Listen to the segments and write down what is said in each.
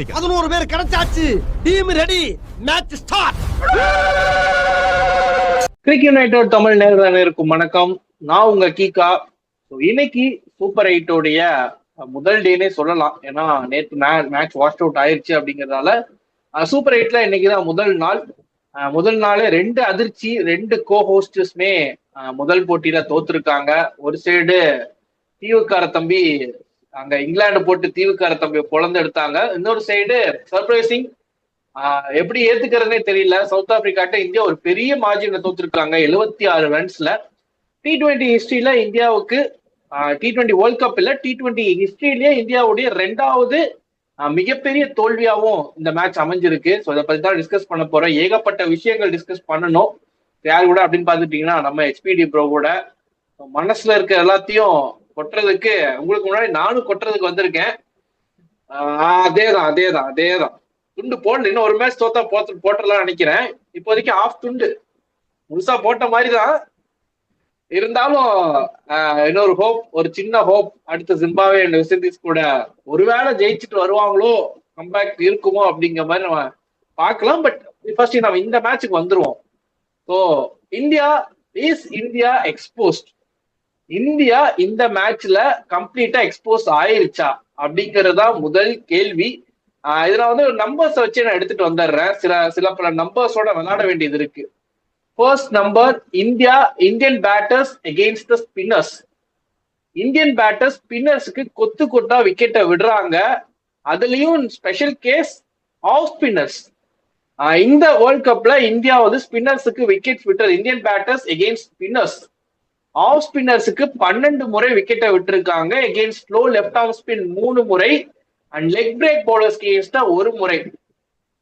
11 பேர் கிடைச்சாச்சு. Team ready. Match start. Cric United Tamil நேயர்களுக்கும் வணக்கம். நான் உங்க கீகா. இன்னைக்கு சூப்பர் 8 முதல் டேனே சொல்லலாம். ஏன்னா நேற்று மேட்ச் வாஷ் அவுட் ஆயிடுச்சு அப்படிங்கறதால சூப்பர் 8ல இன்னைக்குதான் முதல் நாளே 2 அதிர்ச்சி. 2 கோ ஹோஸ்டர்ஸ்மே முதல் போட்டியில தோத்துருக்காங்க. ஒரு சைடு தீவுக்கார தம்பி அங்க இங்கிலாந்து போட்டு தீவுக்கார தம்பி பொழந்து எடுத்தாங்க. இன்னொரு சைடு சர்ப்ரைசிங் எப்படி ஏத்துக்கிறதுனே தெரியல, சவுத் ஆப்பிரிக்காட்ட இந்தியா ஒரு பெரிய மார்ஜின்ல தோத்துருக்காங்க 76 ரன்ஸ்ல. T20 ஹிஸ்டரியில இந்தியாவுக்கு T20 வேர்ல்ட் கப் இல்ல, T20 ஹிஸ்டரியிலேயே இந்தியாவுடைய 2வது மிகப்பெரிய தோல்வியாவும் இந்த மேட்ச் அமைஞ்சிருக்கு. ஸோ இதை பத்தி தான் டிஸ்கஸ் பண்ண போறோம். ஏகப்பட்ட விஷயங்கள் டிஸ்கஸ் பண்ணணும். யார் கூட அப்படின்னு பாத்துட்டீங்கன்னா நம்ம HPD ப்ரோ கூட. மனசுல இருக்க எல்லாத்தையும் கொட்டுறதுக்கு உங்களுக்கு முன்னாடி நானும் கொட்டுறதுக்கு வந்திருக்கேன். அதேதான் துண்டு போடல. இன்னும் ஒரு மேட்ச் தோத்தா போட்டலாம் நினைக்கிறேன். இப்போதைக்கு ஆஃப் துண்டு முழுசா போட்ட மாதிரிதான் இருந்தாலும் இன்னொரு ஹோப், ஒரு சின்ன ஹோப். அடுத்த ஜிம்பாவே அண்ட் வெஸ்ட் இண்டீஸ் கூட ஒருவேளை ஜெயிச்சுட்டு வருவாங்களோ, கம்பேக் இருக்குமோ அப்படிங்கிற மாதிரி நம்ம பார்க்கலாம். பட் ஃபர்ஸ்ட் நம்ம இந்த மேட்சுக்கு வந்துருவோம். So India exposed. இந்தியா இந்த மேட்ச்ல கம்ப்ளீட்டா எக்ஸ்போஸ் ஆயிருச்சா அப்படிங்கறதா முதல் கேள்வி. இதுல வந்து நம்பர்ஸ் வச்சு நான் எடுத்துட்டு வந்துடுறேன். சில பல நம்பர்ஸோட விளையாட வேண்டியது இருக்கு. First number, Indian batters against the spinners. Indian batters ஸ்பின்னர்ஸுக்கு கொத்தா விக்கெட்டை விடுறாங்க. அதுலயும் ஸ்பெஷல் கேஸ் ஆஃப் ஸ்பின்னர்ஸ். இந்த வேர்ல்ட் கப்ல இந்தியா வந்து ஸ்பின்னர்ஸுக்கு விக்கெட் விட்டது. Indian batters against spinners, off ஸ்பின்னர்ஸுக்கு 12 முறை விக்கெட்டை விட்டுருக்காங்க. Against slow left arm spin 3 முறை அண்ட் லெக் பிரேக் பவுலர்ஸ்க்கு எகெயின்ஸ்டா 1 முறை.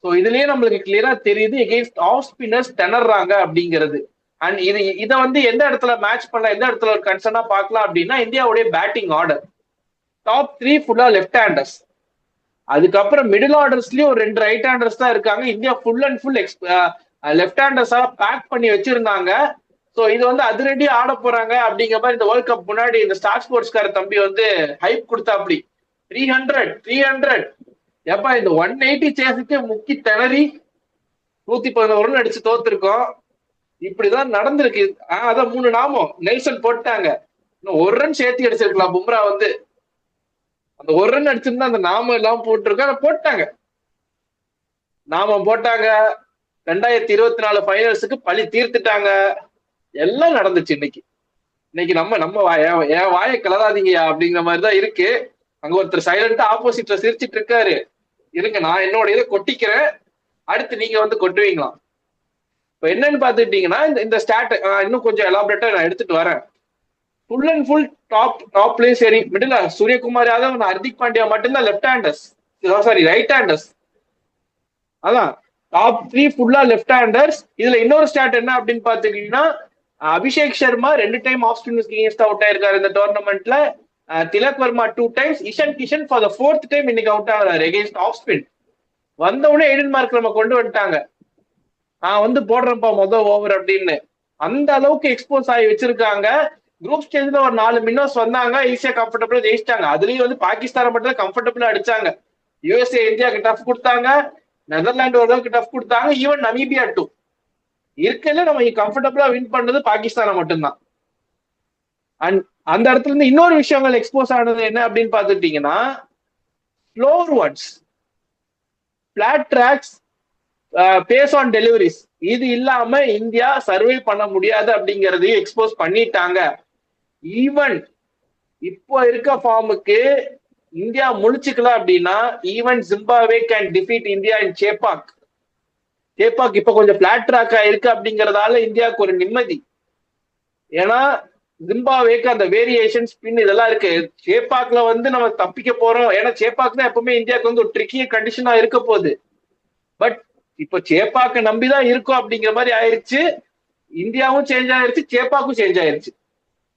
ஸோ இதுலயே நம்மளுக்கு கிளியரா தெரியுது எகெயின்ஸ்ட் ஆஃப் ஸ்பின்னர்ஸ் திணறாங்க அப்படிங்கிறது. அண்ட் இதை வந்து எந்த இடத்துல மேட்ச் பண்ணலாம், எந்த இடத்துல ஒரு கன்சர்னா பார்க்கலாம் அப்படின்னா இந்தியாவுடைய பேட்டிங் ஆர்டர். டாப் 3 ஃபுல்லா லெஃப்ட் ஹேண்டர்ஸ். அதுக்கப்புறம் மிடில் ஆர்டர்ஸ்லயும் ஒரு 2 ரைட் ஹேண்டர்ஸ் தான் இருக்காங்க. India full and full left ஹேண்டர்ஸா பேக் பண்ணி வச்சிருந்தாங்க. ஸோ இது வந்து அதிரடி ஆட போறாங்க அப்படிங்கிற மாதிரி இந்த வேர்ல்ட் கப் முன்னாடி இந்த ஸ்டார் ஸ்போர்ட்ஸ்கார தம்பி வந்து ஹைப் கொடுத்தாப்படி. 300 எப்ப இந்த 180 சேஸுக்கு முக்கி திணறி 111 ரன் அடிச்சு தோத்துருக்கோம். இப்படிதான் நடந்திருக்கு. அதான் 3 நாமம் நெல்சன் போட்டாங்க. இன்னும் 1 ரன் சேர்த்து அடிச்சிருக்கலாம். பும்ரா வந்து அந்த 1 ரன் அடிச்சிருந்தா அந்த நாமம் எல்லாம் போட்டாங்க. நாமம் போட்டாங்க. 2024 ஃபைனல்ஸுக்கு பழி தீர்த்துட்டாங்க. எல்லாம் நடந்துச்சு. இன்னைக்கு நம்ம என் வாயை கிளறாதீங்கயா அப்படிங்கிற மாதிரிதான் இருக்கு. அங்க ஒருத்தர் சைலண்டா ஆப்போசிட்ல சிரிச்சிட்டு இருக்காரு. இருங்க, நான் என்னோட இதை கொட்டிக்கிறேன், அடுத்து நீங்க வந்து கொட்டுவீங்களாம். இப்ப என்னன்னு பாத்துட்டீங்கன்னா இந்த ஸ்டாட் இன்னும் கொஞ்சம் எலாபரேட்டா நான் எடுத்துட்டு வரேன். ஃபுல் அண்ட் ஃபுல் டாப்லயும் சரி, மிடில் சூரியகுமார் யாதவ், ஹர்திக் பாண்டியா மட்டும்தான் லெஃப்ட் ஹேண்டர்ஸ், ரைட் ஹேண்டர்ஸ். அதான் டாப் 3 ஃபுல்லா லெஃப்ட் ஹேண்டர்ஸ். இதுல இன்னொரு ஸ்டாட் என்ன அப்படின்னு பாத்துக்கிட்டீங்கன்னா அபிஷேக் சர்மா 2 டைம் ஆஃப் ஸ்பின்னர்ஸ்க்கு அகெயின்ஸ்ட் அவுட் ஆயிருக்காரு இந்த டோர்னமெண்ட்ல. Tilak Varma 2 times. Ishan Kishan for the 4th time இன்னைக்கு அவுட் ஆகிறாரு அகெயின்ஸ்ட் ஆஃப் ஸ்பின். வந்தவுடனே எய்டன் மார்க் நம்ம கொண்டு வந்துட்டாங்க. நான் வந்து போடுறேன்ப்பா மொதல் ஓவர் அப்படின்னு. அந்த அளவுக்கு எக்ஸ்போஸ் ஆகி வச்சிருக்காங்க. குரூப் ஸ்டேஜ்ல ஒரு 4 மின்னர்ஸ் வந்தாங்க, ஈஸியா கம்ஃபர்டபுளா ஜெயிச்சிட்டாங்க. அதுலயும் வந்து பாகிஸ்தான் மட்டும் தான் கம்ஃபர்டபுளா அடிச்சாங்க. USA இந்தியாவுக்கு டஃப் கொடுத்தாங்க, நெதர்லாந்து ஓரளவுக்கு டஃப் கொடுத்தாங்க, ஈவன் நமீபியா 2. இருக்கல நம்ம கம்ஃபர்டபுளா வின் பண்ணது பாகிஸ்தானை மட்டும்தான். அண்ட் அந்த இடத்துல இருந்து இன்னொரு விஷயங்கள் எக்ஸ்போஸ் ஆனது என்ன அப்படின்னு பாத்துட்டீங்கன்னா slower ones, flat tracks, pace on deliveries. இது இல்லாம இந்தியா சர்வே பண்ண முடியாது அப்படிங்கறதையும் எக்ஸ்போஸ் பண்ணிட்டாங்க. ஈவன் இப்போ இருக்க ஃபார்முக்கு இந்தியா முழிச்சுக்கலாம் அப்படின்னா even Zimbabwe can defeat India in Chepauk இப்ப கொஞ்சம் பிளாட் ட்ராக்கா இருக்கு அப்படிங்கறதால இந்தியாவுக்கு ஒரு நிம்மதி. ஏன்னா ஜிம்பாவேக்கு அந்த வேரியேஷன் ஸ்பின் இதெல்லாம் இருக்கு. சேப்பாக்ல வந்து நம்ம தப்பிக்க போறோம். ஏன்னா சேப்பாக் தான் எப்பவுமே இந்தியாவுக்கு வந்து ஒரு ட்ரிக்கிய கண்டிஷனா இருக்க போகுது. பட் இப்ப சேப்பாக்க நம்பிதான் இருக்கும் அப்படிங்கிற மாதிரி ஆயிருச்சு. இந்தியாவும் சேஞ்ச் ஆயிருச்சு, சேப்பாக்கும் சேஞ்ச் ஆயிருச்சு.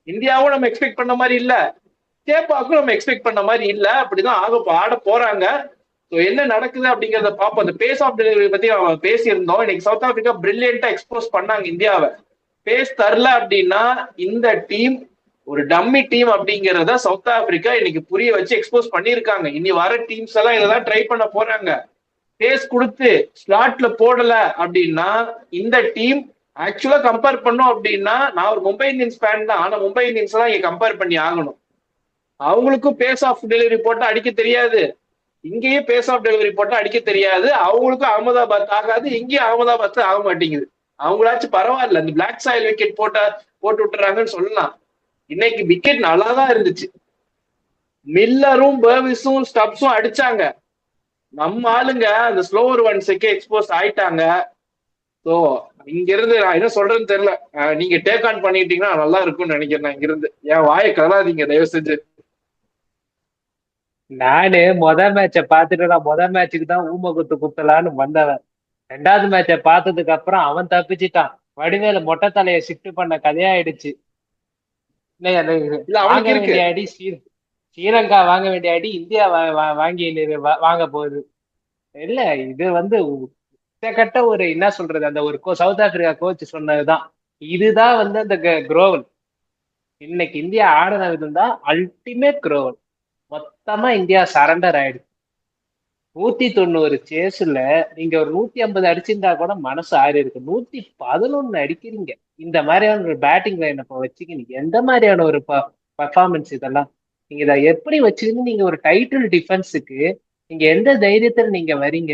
இந்தியாவும் நம்ம எக்ஸ்பெக்ட் பண்ண மாதிரி இல்ல, சேப்பாக்கும் நம்ம எக்ஸ்பெக்ட் பண்ண மாதிரி இல்ல. அப்படிதான் ஆட போறாங்க. என்ன நடக்குது அப்படிங்கறத பார்ப்போம். அந்த பேஸ் ஆஃப் டெலிவரி பத்தி அவன் பேசியிருந்தோம். இன்னைக்கு சவுத் ஆப்பிரிக்கா பிரில்லியண்டா எக்ஸ்போஸ் பண்ணாங்க இந்தியாவை. பேஸ் தரல அப்படின்னா இந்த டீம் ஒரு டம்மி டீம் அப்படிங்கிறத சவுத் ஆப்பிரிக்கா இன்னைக்கு புரிய வச்சு எக்ஸ்போஸ் பண்ணியிருக்காங்க. இனி வர டீம்ஸ் எல்லாம் இதெல்லாம் ட்ரை பண்ண போறாங்க. பேஸ் கொடுத்து ஸ்லாட்ல போடல அப்படின்னா இந்த டீம் ஆக்சுவலா கம்பேர் பண்ணோம் அப்படின்னா, நான் ஒரு மும்பை இந்தியன்ஸ் ஃபேன் தான். ஆனா மும்பை இந்தியன்ஸ் தான் இங்க கம்பேர் பண்ணி ஆகணும். அவங்களுக்கும் பேஸ் ஆஃப் டெலிவரி போட்டா அடிக்க தெரியாது, இங்கேயும் பேஸ் ஆஃப் டெலிவரி போட்டா அடிக்க தெரியாது. அவங்களுக்கும் அகமதாபாத் ஆகாது, இங்கேயும் அகமதாபாத் ஆக மாட்டேங்குது. அவங்களாச்சும் பரவாயில்ல, இந்த பிளாக் சாயில் விக்கெட் போட்டு விட்டுறாங்கன்னு சொல்லலாம். இன்னைக்கு விக்கெட் நல்லா தான் இருந்துச்சு. மில்லரும் பர்விஸும் ஸ்டப்ஸும் அடிச்சாங்க. நம்ம ஆளுங்க அந்த ஸ்லோவர் ஒன்ஸுக்கே எக்ஸ்போஸ் ஆயிட்டாங்க. ஸோ இங்க இருந்து நான் என்ன சொல்றேன்னு தெரியல. நீங்க டேக் ஆன் பண்ணிட்டீங்கன்னா நல்லா இருக்கும்னு நினைக்கிறேன். இங்க இருந்து என் வாயை கலராதீங்க தயவு செஞ்சு. நானு மேட்சை பார்த்துட்டு நான் மேட்சுக்கு தான் ஊம குத்து குத்தலான்னு வந்தவன். ரெண்டாவது மேட்சை பார்த்ததுக்கு அப்புறம் அவன் தப்பிச்சுட்டான். வடிவேல மொட்டை தலையை ஷிஃப்ட் பண்ண கதையாயிடுச்சு. வாங்க வேண்டிய அடி ஸ்ரீலங்கா வாங்க வேண்டிய அடி இந்தியா வாங்கி வாங்க போகுது. இல்ல இது வந்து கட்ட ஒரு என்ன சொல்றது, அந்த ஒரு சவுத் ஆப்பிரிக்கா கோச் சொன்னதுதான். இதுதான் வந்து அந்த குரோவல். இன்னைக்கு இந்தியா ஆடின விதம் தான் அல்டிமேட் குரோவல். மொத்தமா இந்தியா சரண்டர் ஆயிடுச்சு. 190 சேஸ்ல நீங்க ஒரு 150 அடிச்சிருந்தா கூட மனசு ஆறி இருக்கு. 111 அடிக்கிறீங்க. இந்த மாதிரியான ஒரு பேட்டிங் லைன் இப்ப வச்சுக்கிங்க எந்த மாதிரியான ஒரு பர்ஃபார்மன்ஸ் இதெல்லாம்? நீங்க இதை எப்படி வச்சுக்கின்னு நீங்க ஒரு டைட்டில் டிஃபென்ஸுக்கு நீங்க எந்த தைரியத்துல நீங்க வரீங்க?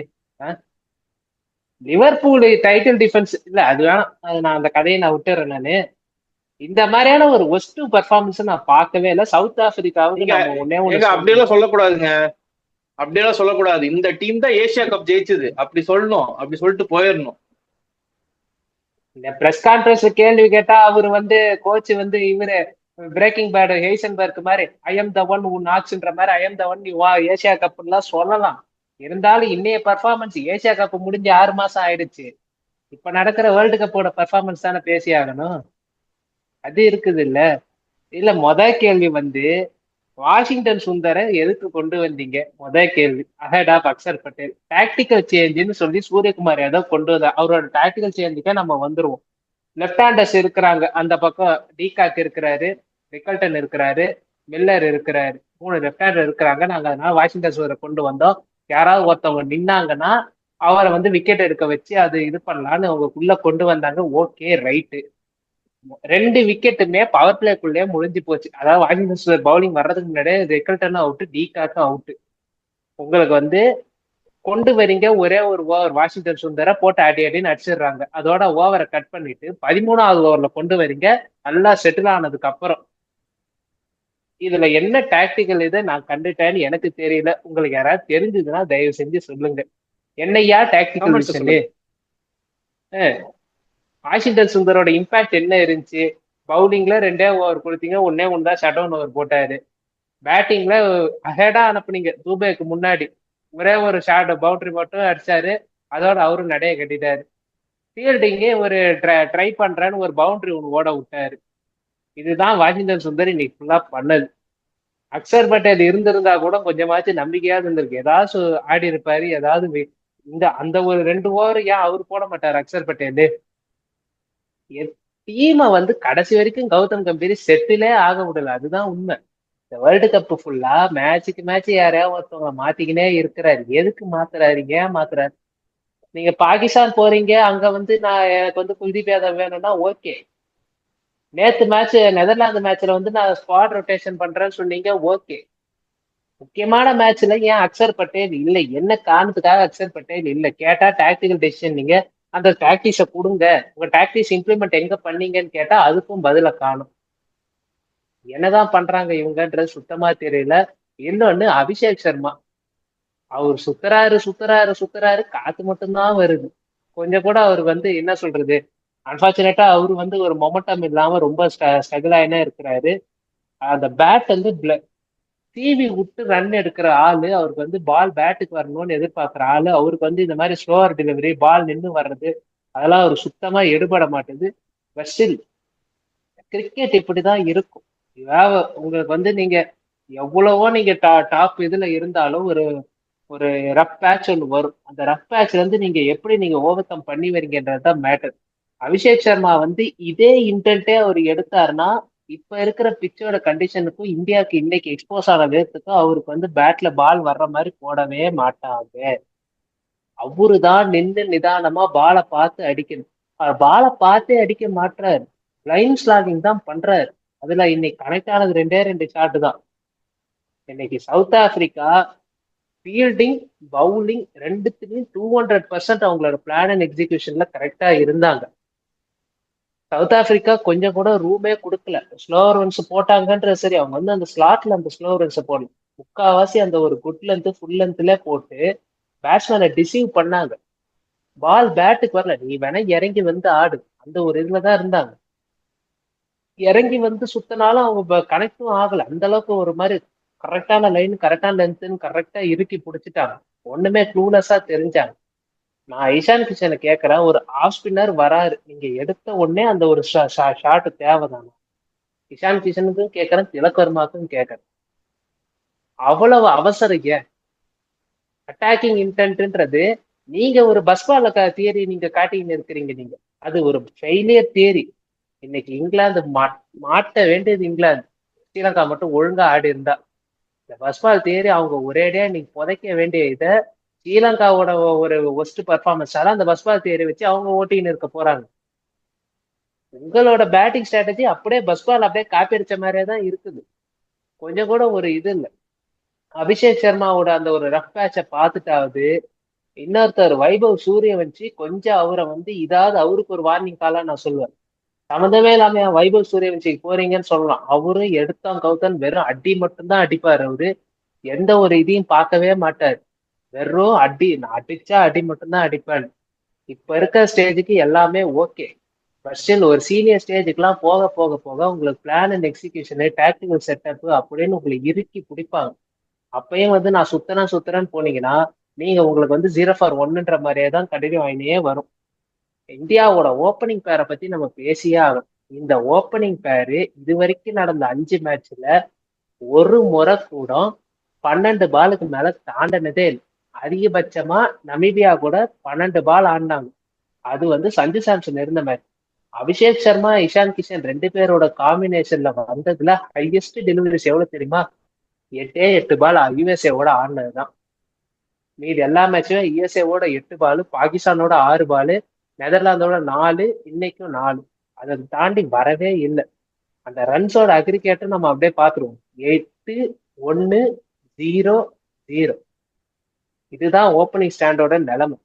லிவர்பூல் டைட்டில் டிஃபென்ஸ் இல்ல, அது வேணாம், அது நான் அந்த கதையை நான் விட்டுறேன். நானு இந்த மாதிரியான ஒரு ஒஸ்ட் பர்ஃபார்மன்ஸ் நான் பார்க்கவே இல்லை. சவுத் ஆப்பிரிக்காவுக்கு அப்படியெல்லாம் சொல்லக்கூடாதுங்க, அப்படியெல்லாம் சொல்லக்கூடாது. இந்த டீம் தான் ஏசியா கப் ஜெயிச்சது, அப்படி சொல்லணும், அப்படி சொல்லிட்டு போயிடணும். இந்த பிரஸ் கான்ஃபரன்ஸ்ல கேள்வி கேட்டா அவரு வந்து கோச் வந்து இவரு பிரேக்கிங் பேட் ஹெய்சன்பர்க் மாதிரி ஐ எம் த ஒன் உன் ஆச்சுன்ற மாதிரி ஐ எம் த ஒன் வா ஏசியா கப்லாம் சொல்லலாம். இருந்தாலும் இன்னைய பர்ஃபார்மன்ஸ் ஏசியா கப் முடிஞ்சு 6 மாசம் ஆயிடுச்சு. இப்ப நடக்கிற வேர்ல்டு கப்போட பர்ஃபார்மன்ஸ் தானே பேசி ஆகணும். அது இருக்குது இல்ல. இல்ல கேள்வி வந்து வாஷிங்டன் சுந்தரை எதுக்கு கொண்டு வந்தீங்க? கேள்வி ahead of Axar Patel. Tactical சேஞ்சுன்னு சொல்லி சூரியகுமார் யாதவ் கொண்டு வந்த அவரோட டாக்டிக்கல் சேஞ்சுக்கே நம்ம வந்துருவோம். லெப்ட் ஹேண்டர்ஸ் இருக்கிறாங்க, அந்த பக்கம் டிகாக் இருக்கிறாரு, ரிக்கல்டன் இருக்கிறாரு, மில்லர் இருக்கிறாரு, 3 லெப்ட் ஹேண்டர் இருக்கிறாங்க. நாங்க அதனால வாஷிங்டன் சுந்தரை கொண்டு வந்தோம். யாராவது ஒருத்தவங்க நின்னாங்கன்னா அவரை வந்து விக்கெட் எடுக்க வச்சு அது இது பண்ணலான்னு அவங்களுக்குள்ள கொண்டு வந்தாங்க. Okay right. 2 விக்கெட்டுமே பவர் பிளேக்குள்ளே முடிஞ்சு போச்சு. அதாவது வாஷிங்டன் சுந்தர் பவுலிங் வர்றதுக்கு முன்னாடியே ரிக்கல்டனும் அவுட்டு, டிகாக்கும் அவுட்டு. உங்களுக்கு வந்து கொண்டு வரீங்க ஒரே ஒரு ஓவர், வாஷிங்டன் சுந்தரை போட்டு அடின்னு அடிச்சிடுறாங்க. அதோட ஓவரை கட் பண்ணிட்டு 13வது ஓவர்ல கொண்டு வரீங்க நல்லா செட்டில் ஆனதுக்கு அப்புறம். இதுல என்ன டாக்டிக்கல் இதை நான் கண்டுட்டேன்னு எனக்கு தெரியல. உங்களுக்கு யாராவது தெரிஞ்சதுன்னா தயவு செஞ்சு சொல்லுங்க. என்னையா டாக்டிக்கல் விஷயம்? வாஷிங்டன் சுந்தரோட இம்பாக்ட் என்ன இருந்துச்சு? பவுலிங்ல 2 ஓவர் கொடுத்தீங்க, 1 தான் ஷட் டவுன் ஓவர் போட்டாரு. பேட்டிங்ல அஹெடா அனுப்புனீங்க தூபேக்கு முன்னாடி, ஒரே ஒரு ஷார்ட் பவுண்டரி மட்டும் அடிச்சாரு, அதோட அவரும் நடைய கட்டிட்டாரு. ஃபீல்டிங்கே ஒரு ட்ரை பண்றேன்னு ஒரு பவுண்டரி ஒன்று ஓட விட்டாரு. இதுதான் வாஷிங்டன் சுந்தர் இன்னைக்கு ஃபுல்லா பண்ணது. அக்சர் பட்டேல் இருந்திருந்தா கூட கொஞ்சமாச்சும் நம்பிக்கையாவது இருந்திருக்கு, ஏதாவது ஆடி இருப்பாரு, ஏதாவது இந்த அந்த ஒரு 2 ஓவர் ஏன் அவர் போட மாட்டாரு அக்சர் பட்டேல்? டீமை வந்து கடைசி வரைக்கும் கௌதம் கம்பீர் செட்டிலே ஆக விடல. அதுதான் உண்மை. இந்த வேர்ல்டு கப் ஃபுல்லா மேட்சுக்கு மேட்ச் யாரையாவது ஒருத்தவங்க மாத்திக்கினே இருக்கிறாரு. எதுக்கு மாத்துறாரு? ஏன் மாத்துறாரு? நீங்க பாகிஸ்தான் போறீங்க, அங்க வந்து நான் எனக்கு வந்து குல்தீப் யாதவ் வேணும்னா ஓகே. நேத்து மேட்ச் நெதர்லாந்து மேட்ச்ல வந்து நான் ஸ்குவாட் ரொட்டேஷன் பண்றேன்னு சொன்னீங்க, ஓகே. முக்கியமான மேட்ச்ல ஏன் அக்சர் பட்டேல் இல்லை? என்ன காரணத்துக்காக அக்சர் பட்டேல் இல்லை கேட்டா டாக்டிக்கல் டெசிஷன். நீங்க அந்த டாக்டிக்ஸை கொடுங்க, உங்க டாக்டிக்ஸ் இம்ப்ளிமெண்ட் எங்க பண்ணீங்கன்னு கேட்டா அதுக்கும் பதில காணும். என்னதான் பண்றாங்க இவங்கன்றது சுத்தமா தெரியல. இன்னொன்னு அபிஷேக் சர்மா, அவர் சுத்துறாரு, காத்து மட்டும்தான் வருது. கொஞ்சம் கூட அவர் வந்து என்ன சொல்றது, அன்பார்ச்சுனேட்டா அவரு வந்து ஒரு மொமெண்டம் இல்லாம ரொம்ப ஸ்ட்ரகிள் ஆயினே இருக்கிறாரு. அந்த பேட் வந்து டிவி விட்டு ரன் எடுக்கிற ஆளு, அவருக்கு வந்து பால் பேட்டுக்கு வரணும்னு எதிர்பார்க்குற ஆளு, அவருக்கு வந்து இந்த மாதிரி ஸ்லோவர் டெலிவரி, பால் நின்று வர்றது, அதெல்லாம் அவர் சுத்தமா எடுபட மாட்டேது. பட் ஸ்டில் கிரிக்கெட் இப்படிதான் இருக்கும். உங்களுக்கு வந்து நீங்க எவ்வளவோ நீங்க டாப் இதுல இருந்தாலும் ஒரு ஒரு ரஃப் பேட்ச் ஒன்று வரும். அந்த ரஃப் பேட்ச்ல இருந்து நீங்க எப்படி நீங்க ஓவர் கம் பண்ணி வரீங்கன்றதுதான் மேட்டர். அபிஷேக் சர்மா வந்து இதே இன்டென்ட்டே அவர் எடுத்தாருன்னா இப்ப இருக்கிற பிச்சோட கண்டிஷனுக்கும் இந்தியாவுக்கு இன்னைக்கு எக்ஸ்போஸ் ஆன வேர்த்துக்கும் அவருக்கு வந்து பேட்ல பால் வர்ற மாதிரி போடவே மாட்டாங்க. அவருதான் நின்று நிதானமா பாலை பார்த்து அடிக்கணும். பாலை பார்த்தே அடிக்க மாட்டாரு, லைன் ஸ்லாகிங் தான் பண்றாரு. அதுல இன்னைக்கு கனெக்ட் ஆனது ரெண்டு ஷாட் தான். இன்னைக்கு சவுத் ஆப்பிரிக்கா ஃபீல்டிங் பவுலிங் ரெண்டுத்துலயும் 200% அவங்களோட பிளான் அண்ட் எக்ஸிகியூஷன்ல கரெக்டா இருந்தாங்க. சவுத் ஆப்பிரிக்கா கொஞ்சம் கூட ரூமே கொடுக்கல. ஸ்லோவர் ரன்ஸ் போட்டாங்கன்றது சரி, அவங்க வந்து அந்த ஸ்லாட்ல அந்த ஸ்லோவர் ரன்ஸை போடல. முக்காவாசி அந்த ஒரு குட் லென்த் ஃபுல் லென்த்ல போட்டு பேட்ஸ்மேனை டிசீவ் பண்ணாங்க. பால் பேட்டுக்கு வரல, நீ வேணா இறங்கி வந்து ஆடு, அந்த ஒரு இதுலதான் இருந்தாங்க. இறங்கி வந்து சுத்தினாலும் அவங்க கனெக்டும் ஆகல. அந்த அளவுக்கு ஒரு மாதிரி கரெக்டான லைன் கரெக்டான லென்த்னு கரெக்டா இறுக்கி பிடிச்சிட்டாங்க. ஒண்ணுமே க்ளூலெஸ்ஸா தெரிஞ்சாங்க. நான் இஷான் கிஷனை கேட்கறேன், ஒரு ஆஃப் ஸ்பின்னர் வராரு, நீங்க எடுத்த உடனே அந்த ஒரு ஷாட் தேவைதானே? இஷான் கிஷனுக்கும் கேட்கறேன், திலக் வர்மாக்கும் கேட்கறேன். அவ்வளவு அவசரம் ஏன்? அட்டாக்கிங் இன்டென்ட்ன்றது நீங்க ஒரு பஸ் பால தியரி நீங்க காட்டின்னு இருக்கிறீங்க. நீங்க அது ஒரு ஃபெயிலியர் தியரி. இன்னைக்கு இங்கிலாந்து மாட்ட வேண்டியது இங்கிலாந்து. ஸ்ரீலங்கா மட்டும் ஒழுங்கா ஆடி இருந்தா. இந்த பஸ் பால் தியரி அவங்க ஒரேடியா நீங்க புதைக்க வேண்டிய இதை ஸ்ரீலங்காவோட ஒரு ஒஸ்ட் பர்ஃபார்மன்ஸால அந்த பஸ் பால் தியரி வச்சு அவங்க ஓட்டின்னு இருக்க போறாங்க. உங்களோட பேட்டிங் ஸ்ட்ராட்டஜி அப்படியே பஸ் பால் அப்படியே காப்பி அடிச்ச மாதிரியே தான் இருக்குது. கொஞ்சம் கூட ஒரு இது இல்லை. அபிஷேக் சர்மாவோட அந்த ஒரு ரஃப் பேட்சை பார்த்துட்டாவது இன்னொருத்தர் வைபவ் சூரியவன்ஷி கொஞ்சம் அவரை வந்து இதாவது அவருக்கு ஒரு வார்னிங் காலா நான் சொல்லுவேன். சம்மந்தமே இல்லாம வைபவ் சூரியவன்ஷிக்கு போறீங்கன்னு சொல்லலாம். அவரு எடுத்தான் கவுத்தன் வெறும் அடி மட்டும்தான் அடிப்பாரு. அவரு எந்த ஒரு இதையும் பார்க்கவே மாட்டாரு. வெறும் அடி, நான் அடிச்சா அடி மட்டும்தான் அடிப்பேன். இப்ப இருக்க ஸ்டேஜுக்கு எல்லாமே ஓகே. பட் ஸ்டில் ஒரு சீனியர் ஸ்டேஜுக்குலாம் போக போக போக உங்களுக்கு பிளான் அண்ட் எக்ஸிகியூஷனு டாக்டிக்கல் செட்டப் அப்படின்னு உங்களை இறுக்கி பிடிப்பாங்க. அப்பயும் வந்து நான் சுத்துறேன்னு போனீங்கன்னா நீங்க உங்களுக்கு வந்து 0-1ன்ற மாதிரியே தான் கண்டினியூ ஆயினே வரும். இந்தியாவோட ஓப்பனிங் பேரை பத்தி நம்ம பேசியே ஆகணும். இந்த ஓப்பனிங் பேரு இது வரைக்கும் நடந்த 5 மேட்ச்ல ஒரு முறை கூட 12 பாலுக்கு மேல தாண்டினதே இல்லை. அதிகபட்சமா நமீபியா கூட 12 பால் ஆடினாங்க. அது வந்து சஞ்சு சாம்சன் இருந்த மேட்ச். அபிஷேக் சர்மா இஷான் கிஷன் 2 பேரோட காம்பினேஷன்ல வந்ததுல ஹையஸ்ட் டெலிவரிஸ் எவ்வளவு தெரியுமா? 8 பால் யூஎஸ்ஏவோட ஆடினதுதான். மீது எல்லா மேட்சுமே யூஎஸ்ஏவோட 8 பால், பாகிஸ்தானோட 6 பால், நெதர்லாந்தோட 4, இன்னைக்கும் 4. அதை தாண்டி வரவே இல்லை. அந்த ரன்ஸோட அக்ரிகேட்டை நம்ம அப்படியே பார்த்துருவோம். 8-1-0-0. இதுதான் ஓப்பனிங் ஸ்டாண்டோட நிலைமை.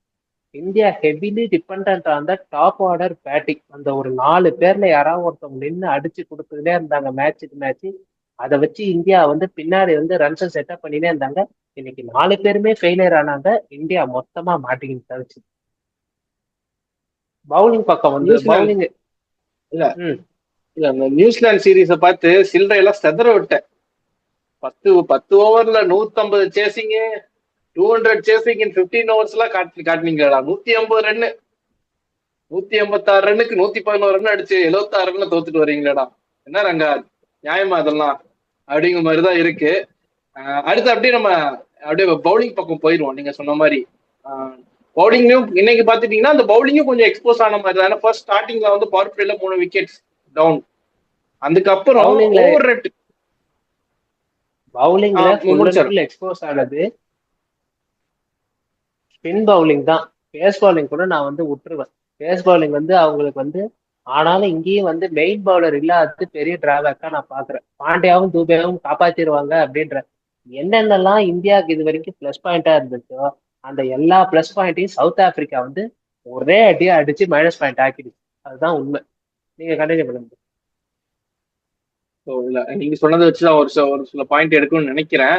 India heavily depend on the top order batting. அந்த ஒரு 4 பேர்ல யாராவது ஒருத்தவங்க நின்று அடிச்சு கொடுத்துக்கிட்டே இருந்தாங்க மேட்சுக்கு மேட்ச். அதை வச்சு இந்தியா வந்து பின்னாடி வந்து ரன்ஸை செட்டப் பண்ணினே இருந்தாங்க. இன்னைக்கு 4 பேருமே ஃபெயிலியர் ஆனாங்க. இந்தியா மொத்தமா மாட்டிக்கிட்டு தவிச்சு. பவுலிங் பக்கம் வந்து பவுலிங் இல்ல அந்த நியூசிலாந்து சீரீஸ பார்த்து சில்லறையெல்லாம் செதற விட்டேன். 10 ஓவர்ல 150 சேசிங், 200 சேசிங் இன் 15 ஓவர்ஸ் எல்லாம் காட்டினீங்களா? 150 ரன்னு, 186 ரன்னுக்கு 111 ரன் அடிச்சு 76 ரன்ல தோத்துட்டு வரீங்களா? என்ன ரங்கா நியாயமா அதெல்லாம்? அப்படிங்கிற மாதிரிதான் இருக்கு. அடுத்து அப்படியே நம்ம அப்படியே பவுலிங் பக்கம் போயிடுவோம். நீங்க சொன்ன மாதிரி பவுலிங்லயும் இன்னைக்கு பாத்துட்டீங்கன்னா அந்த பவுலிங்கும் கொஞ்சம் எக்ஸ்போஸ் ஆன மாதிரி தான். ஃபர்ஸ்ட் ஸ்டார்டிங்ல வந்து பவர் பிளேல 3 விக்கெட்ஸ் டவுன். அதுக்கப்புறம் ஓவர் ரேட் பவுலிங்ல எக்ஸ்போஸ் ஆனது ஸ்பின் பவுலிங் தான். பேஸ் பவுலிங் கூட நான் வந்து விட்டுருவேன். பேஸ் பவுலிங் வந்து அவங்களுக்கு வந்து ஆனாலும் இங்கேயும் வந்து மெயின் பவுலர் இல்லாதது பெரிய டிராபேக்கா நான் பாக்குறேன். பாண்டியாவும் தூபேவும் காப்பாத்திடுவாங்க அப்படின்ற என்னென்னலாம் இந்தியாவுக்கு இது வரைக்கும் பிளஸ் பாயிண்டா இருந்துச்சோ அந்த எல்லா பிளஸ் பாயிண்ட்டையும் சவுத் ஆப்பிரிக்கா வந்து ஒரே அடியா அடிச்சு மைனஸ் பாயிண்ட் ஆக்கிடுச்சு. அதுதான் உண்மை. நீங்க கண்டினியூ பண்ணுங்க. இல்ல நீங்க சொன்னதை வச்சுதான் ஒரு சில பாயிண்ட் எடுக்கணும்னு நினைக்கிறேன்.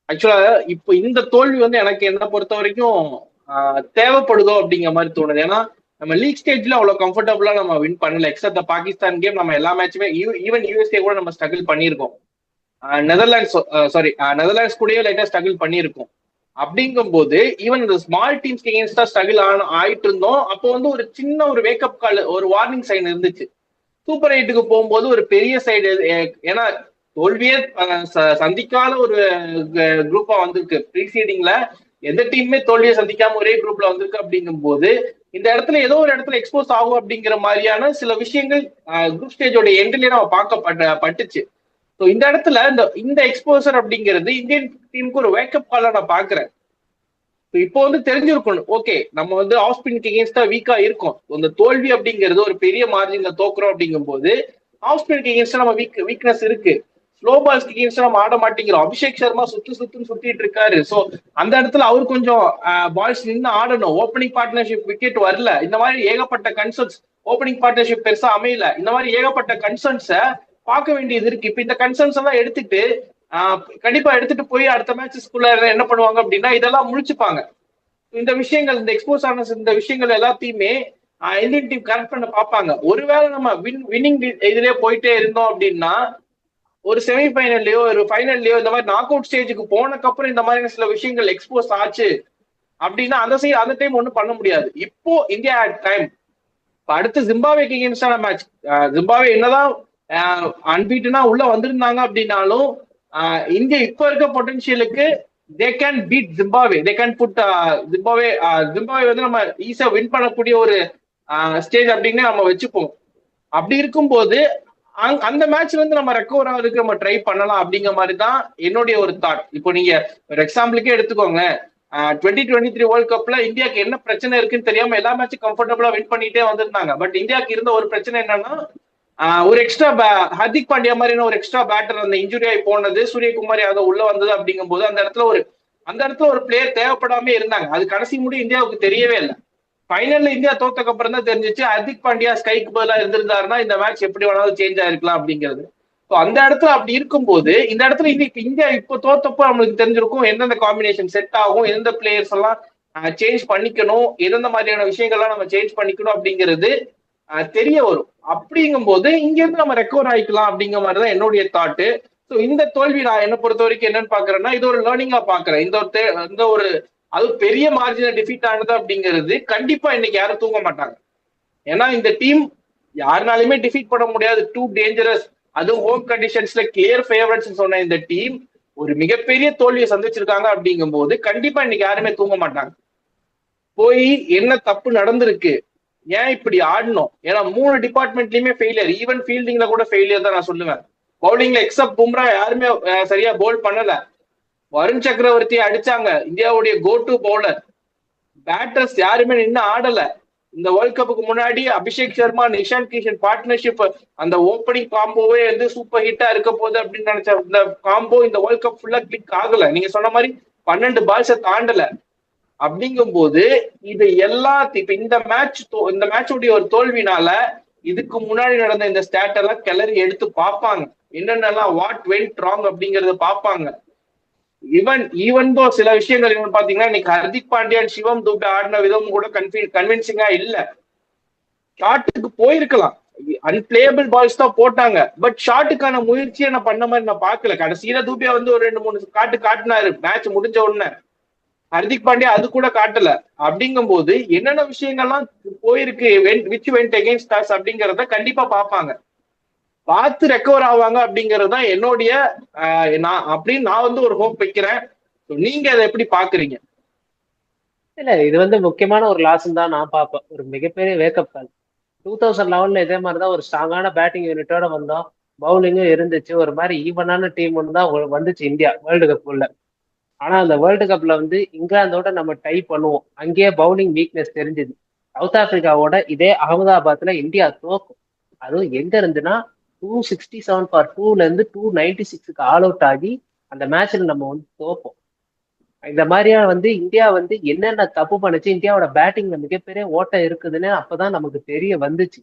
ஆக்சுவலா இப்போ இந்த தோல்வி வந்து எனக்கு என்ன பொறுத்த வரைக்கும் தேவைப்படுதோ அப்படிங்கிற மாதிரி தோணுது. ஏன்னா நம்ம லீக் ஸ்டேஜ்ல அவ்வளவு கம்ஃபர்டபுளா நம்ம வின் பண்ணல. எக்ஸப்ட் பாகிஸ்தான் கேம் நம்ம எல்லா மேட்சுமே ஈவன் யூஎஸ்ஏ கூட நம்ம ஸ்ட்ரகிள் பண்ணியிருக்கோம். நெதர்லாண்ட்ஸ் கூடயே லைட்டா ஸ்ட்ரகிள் பண்ணியிருக்கோம். அப்படிங்கும் போது ஈவன் இந்த ஸ்மால் டீம்ஸ்க்கு எகென்ஸ்டா ஸ்ட்ரகிள் ஆயிட்டு இருந்தோம். அப்போ வந்து ஒரு சின்ன ஒரு வேக்கப் கால், ஒரு வார்னிங் சைன் இருந்துச்சு. சூப்பர் 8க்கு போகும்போது ஒரு பெரிய சைடு, ஏன்னா தோல்வியே சந்திக்காத ஒரு குரூப்பா வந்திருக்கு. ப்ரீசீடிங்ல எந்த டீமுமே தோல்வியை சந்திக்காம ஒரே குரூப்ல வந்திருக்கு. அப்படிங்கும் போது இந்த இடத்துல ஏதோ ஒரு இடத்துல எக்ஸ்போஸ் ஆகும் அப்படிங்கிற மாதிரியான சில விஷயங்கள் குரூப் ஸ்டேஜோட எண்ட்லயே நம்ம பட்டுச்சு. ஸோ இந்த இடத்துல இந்த எக்ஸ்போசர் அப்படிங்கிறது இந்தியன் டீமுக்கு ஒரு வேக்கப் கால நான் பாக்குறேன். இப்போ தெரிஞ்சிருக்கணும், ஓகே நம்ம ஆஃப் ஸ்பின்க்கு எகேன்ஸ்டா வீக்கா இருக்கும். இந்த தோல்வி அப்படிங்கிறது ஒரு பெரிய மார்ஜின்ல தோக்குறோம் அப்படிங்கும் போது ஆஃப் ஸ்பின்க்கு எகேன்ஸ்டா நம்ம வீக்னஸ் இருக்கு. ஸ்லோ பால்ஸ்க்கு எகேன்ஸ்டா நம்ம ஆட மாட்டேங்கிறோம். அபிஷேக் சர்மா சுத்திட்டு இருக்காரு. சோ அந்த இடத்துல அவரு கொஞ்சம் பால்ஸ் நின்று ஆடணும். ஓப்பனிங் பார்ட்னர்ஷிப் விக்கெட் வரல. இந்த மாதிரி ஏகப்பட்ட கன்சர்ன்ஸ், ஓப்பனிங் பார்ட்னர்ஷிப் பெருசா அமையல. இந்த மாதிரி ஏகப்பட்ட கன்சர்ன்ஸை பார்க்க வேண்டியது இருக்கு. இப்ப இந்த கன்சர்ன்ஸ் எல்லாம் எடுத்துட்டு கண்டிப்பா எடுத்துட்டு போய் அடுத்த மேட்சஸ்குள்ள என்ன பண்ணுவாங்க அப்படின்னா இதெல்லாம் முழிச்சுப்பாங்க. இந்த விஷயங்கள், இந்த எக்ஸ்போஸ் ஆன இந்த விஷயங்கள் எல்லாத்தையுமே இந்தியன் டீம் கரெக்ட் பண்ண பார்ப்பாங்க. ஒருவேளை நம்ம வின்னிங் இதுலயே போயிட்டே இருந்தோம் அப்படின்னா ஒரு செமிஃபைனல்லையோ ஒரு ஃபைனல்லையோ இந்த மாதிரி நாக் அவுட் ஸ்டேஜுக்கு போனதுக்கப்புறம் இந்த மாதிரியான சில விஷயங்கள் எக்ஸ்போஸ் ஆச்சு அப்படின்னா அந்த டைம் ஒன்றும் பண்ண முடியாது. இப்போ இந்தியா டைம். அடுத்து ஜிம்பாவேக்கு எகேன்ஸ்டான மேட்ச். ஜிம்பாவே என்னதான் அன்பீட்டுனா உள்ள வந்திருந்தாங்க அப்படின்னாலும் இந்தியா இப்ப இருக்க பொட்டன்ஷியலுக்கு they can beat Zimbabwe. They can put Zimbabwe நம்ம ஈஸியா வின் பண்ணக்கூடிய ஒரு ஸ்டேஜ் அப்படின்னு நம்ம வச்சுப்போம். அப்படி இருக்கும்போது அந்த மேட்ச்ல நம்ம ரெக்கவர் ஆகிறதுக்கு நம்ம ட்ரை பண்ணலாம் அப்படிங்கிற மாதிரி தான் என்னுடைய ஒரு தாட். இப்போ நீங்க ஒரு எக்ஸாம்பிளுக்கே எடுத்துக்கோங்க, 2023 வேர்ல்ட் கப்ல இந்தியாவுக்கு என்ன பிரச்சனை இருக்குன்னு தெரியாம எல்லா மேட்சும் கம்ஃபர்டபுளா வின் பண்ணிட்டே வந்திருந்தாங்க. பட் இந்தியாவுக்கு இருந்த ஒரு பிரச்சனை என்னன்னா ஒரு எக்ஸ்ட்ரா ஹர்திக் பாண்டியா மாதிரி ஒரு எக்ஸ்ட்ரா பேட்டர் அந்த இன்ஜுரி ஆகி போனது, சூரியகுமார் யாதவ் உள்ள வந்தது அப்படிங்கும் போது அந்த இடத்துல ஒரு பிளேயர் தேவைப்படாம இருந்தாங்க. அது கடைசி முடிவு இந்தியாவுக்கு தெரியவே இல்லை. ஃபைனல்ல இந்தியா தோத்தக்கு அப்புறம் தான் தெரிஞ்சிச்சு ஹர்திக் பாண்டியா ஸ்கைக்கு பதிலா இருந்திருந்தாருன்னா இந்த மேட்ச் எப்படி வேணாலும் சேஞ்ச் ஆயிருக்கலாம் அப்படிங்கிறது. ஸோ அந்த இடத்துல அப்படி இருக்கும்போது இந்த இடத்துல இந்தியா இப்போ தோத்தப்போ நம்மளுக்கு தெரிஞ்சிருக்கும் எந்தெந்த காம்பினேஷன் செட் ஆகும், எந்தெந்த பிளேயர்ஸ் எல்லாம் சேஞ்ச் பண்ணிக்கணும், எந்தெந்த மாதிரியான விஷயங்கள்லாம் நம்ம சேஞ்ச் பண்ணிக்கணும் அப்படிங்கிறது தெரிய வரும். அப்படிங்கும் போது இங்க இருந்து நம்ம ரெக்கவர் ஆயிக்கலாம் அப்படிங்கிற மாதிரிதான் என்னுடைய தாட்டு. ஸோ இந்த தோல்வி நான் என்ன பொறுத்த வரைக்கும் என்னன்னு பாக்குறேன்னா இது ஒரு லேர்னிங்கா பாக்குறேன். இந்த ஒரு அது பெரிய மார்ஜின டிஃபீட் ஆனது அப்படிங்கிறது கண்டிப்பா இன்னைக்கு யாரும் தூங்க மாட்டாங்க. ஏன்னா இந்த டீம் யாருனாலுமே டிஃபீட் பண்ண முடியாது, டூ டேஞ்சரஸ். அதுவும் ஹோம் கண்டிஷன்ஸ்ல கிளியர் ஃபேவரட்ஸ் சொன்ன இந்த டீம் ஒரு மிகப்பெரிய தோல்வியை சந்திச்சிருக்காங்க. அப்படிங்கும் போது கண்டிப்பா இன்னைக்கு யாருமே தூங்க மாட்டாங்க. போய் என்ன தப்பு நடந்திருக்கு, ஏன் இப்படி ஆடணும், ஏன்னா 3 டிபார்ட்மெண்ட்லயுமே ஃபெயிலியர். ஈவன் ஃபீல்டிங்ல கூட ஃபெயிலியர் தான் நான் சொல்லுவேன். பவுலிங்ல எக்ஸப்ட் பும்ரா யாருமே சரியா போல் பண்ணல. வருண் சக்கரவர்த்தி அடிச்சாங்க, இந்தியாவுடைய கோ டு பவுலர். பேட்டர்ஸ் யாருமே நின்று ஆடல. இந்த வேர்ல்ட் கப்புக்கு முன்னாடி அபிஷேக் சர்மா நிஷாந்த் கிஷன் பார்ட்னர்ஷிப் அந்த ஓப்பனிங் காம்போவே சூப்பர் ஹிட்டா இருக்க போகுது அப்படின்னு நினைச்ச இந்த காம்போ இந்த வேர்ல்ட் கப் ஃபுல்லா கிளிக் ஆகல. நீங்க சொன்ன மாதிரி 12 பால்ஸை தாண்டல. அப்படிங்கும் போது இது எல்லாத்தையும் இப்ப இந்த மேட்சுடைய ஒரு தோல்வினால இதுக்கு முன்னாடி நடந்த இந்த ஸ்டாட் எல்லாம் கிளறி எடுத்து பார்ப்பாங்க. என்னென்னலாம் வாட் வென்ட் ராங் அப்படிங்கறத பார்ப்பாங்க. ஈவன் தோ சில விஷயங்கள் என்னன்னு பாத்தீங்கன்னா இன்னைக்கு ஹர்திக் பாண்டியன் சிவம் தூபே ஆடின விதம் கூட கன்வின்சிங்கா இல்ல. ஷாட்டுக்கு போயிருக்கலாம், அன்பிளேயபிள் பால்ஸ் தான் போட்டாங்க. பட் ஷாட்டுக்கான முயற்சியை நான் பண்ண மாதிரி நான் பார்க்கல. கடைசியில தூபே ஒரு 2-3 காட்டினாரு மேட்ச் முடிஞ்ச உடனே. ஹர்திக் பாண்டியா அது கூட காட்டல. அப்படிங்கும் போது என்னென்ன விஷயங்கள்லாம் போயிருக்கு, விச் வென்ட் அகைன்ஸ்ட் அஸ் அப்படிங்கறத கண்டிப்பா பார்ப்பாங்க. பார்த்து ரெக்கவர் ஆவாங்க அப்படிங்கிறது தான் என்னுடைய நான் ஒரு ஹோப் வைக்கிறேன். நீங்க அதை எப்படி பாக்குறீங்க? இல்ல இது முக்கியமான ஒரு லாஸ் தான் நான் பார்ப்பேன். ஒரு மிகப்பெரிய வேக்கப் கால். 2011 இதே மாதிரிதான் ஒரு ஸ்ட்ராங்கான பேட்டிங் யூனிட்டோட வந்தோம், பவுலிங்கும் இருந்துச்சு, ஒரு மாதிரி ஈவனான டீம் தான் வந்துச்சு இந்தியா வேர்ல்டு கப் உள்ள. ஆனா அந்த வேர்ல்டு கப்ல இங்கிலாந்தோட நம்ம டை பண்ணுவோம். அங்கேயே பவுலிங் வீக்னஸ் தெரிஞ்சுது. சவுத் ஆப்பிரிக்காவோட இதே அகமதாபாத்ல இந்தியா தோக்கும். அதுவும் எங்க இருந்துன்னா 267 ஃபார் 2ல இருந்து 296க்கு ஆல் அவுட் ஆகி அந்த மேட்ச்ல நம்ம தோப்போம். இந்த மாதிரியா இந்தியா என்னென்ன தப்பு பண்ணுச்சு, இந்தியாவோட பேட்டிங்ல மிகப்பெரிய ஓட்டம் இருக்குதுன்னு அப்பதான் நமக்கு தெரிய வந்துச்சு.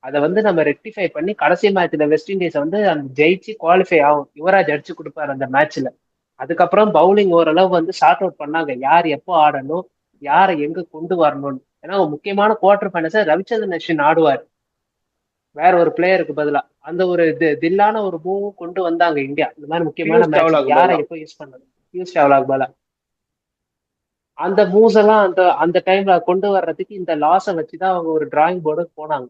அதை நம்ம ரெக்டிஃபை பண்ணி கடைசி மேட்ச்ல வெஸ்ட் இண்டீஸ் அந்த ஜெயிச்சு குவாலிஃபை ஆகும். யுவராஜ் அடிச்சு கொடுப்பாரு அந்த மேட்ச்ல. அதுக்கப்புறம் பவுலிங் ஓரளவு ஷார்ட் அவுட் பண்ணாங்க, யார் எப்போ ஆடணும், யாரை எங்க கொண்டு வரணும்னு. ஏன்னா முக்கியமான குவார்டர் ஃபைனல்ஸை ரவிச்சந்திரன் அஸ்வின் ஆடுவார் வேற ஒரு பிளேயருக்கு பதிலா. அந்த ஒரு தில்லான ஒரு மூவும் கொண்டு வந்தாங்க இந்தியா. இந்த மாதிரி முக்கியமான மேட்ச் யாரை எப்போ யூஸ் பண்ணது, பியூஷ் சாவ்லாக்கு பதிலா. அந்த மூவ்ஸ் எல்லாம் அந்த டைம்ல கொண்டு வர்றதுக்கு இந்த லாஸை வச்சுதான் அவங்க ஒரு டிராயிங் போர்டுக்கு போனாங்க.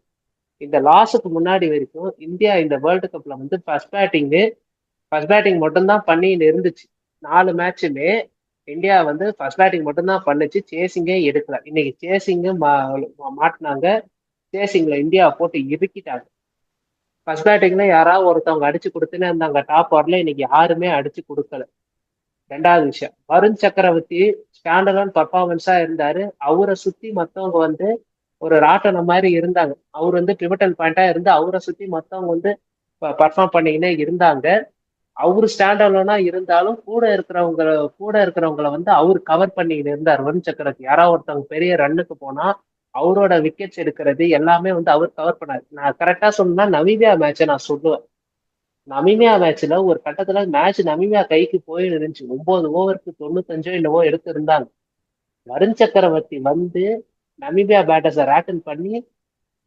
இந்த லாஸுக்கு முன்னாடி வரைக்கும் இந்தியா இந்த வேர்ல்டு கப்ல ஃபர்ஸ்ட் பேட்டிங் மட்டும்தான் பண்ணின்னு இருந்துச்சு. 4 மேட்சுமே இந்தியா வந்து ஃபர்ஸ்ட் பேட்டிங் மட்டும்தான் பண்ணுச்சு, சேசிங்கே எடுக்கல. இன்னைக்கு சேசிங்கு மாட்டினாங்க, சேசிங்ல இந்தியா போட்டு இறுக்கிட்டாங்க. ஃபர்ஸ்ட் பேட்டிங்ல யாராவது ஒருத்தவங்க அடிச்சு கொடுத்துன்னு இருந்தாங்க டாப் ஆர்டர்ல, இன்னைக்கு யாருமே அடிச்சு கொடுக்கல. ரெண்டாவது விஷயம், வருண் சக்கரவர்த்தி ஸ்டாண்டர்ட் பர்ஃபார்மன்ஸா இருந்தாரு. அவரை சுத்தி மத்தவங்க வந்து ஒரு ராட்டனம் மாதிரி இருந்தாங்க. அவர் வந்து பிவட்டல் பாயிண்டா இருந்து அவரை சுத்தி மத்தவங்க வந்து பர்ஃபார்ம் பண்ணிக்கினே இருந்தாங்க. அவரு ஸ்டாண்டர்ட்னா இருந்தாலும் கூட இருக்கிறவங்களை வந்து அவர் கவர் பண்ணிக்கிட்டு இருந்தார். வருண் சக்கரவர்த்தி யாராவது ஒருத்தவங்க பெரிய ரன்னுக்கு போனா அவரோட விக்கெட்ஸ் எடுக்கிறது எல்லாமே வந்து அவர் கவர் பண்ணாரு. நான் கரெக்டா சொல்லணும்னா நமீபியா மேட்சை நான் சொல்லுவேன். நமீபியா மேட்ச்ல ஒரு கட்டத்துல மேட்ச் நமீபியா கைக்கு போயிருந்துச்சு. 9 ஓவருக்கு 95 என்னவோ எடுத்திருந்தாங்க. வருண் சக்கரவர்த்தி வந்து நமீபியா பேட்டர்ஸை ரேட்டன் பண்ணி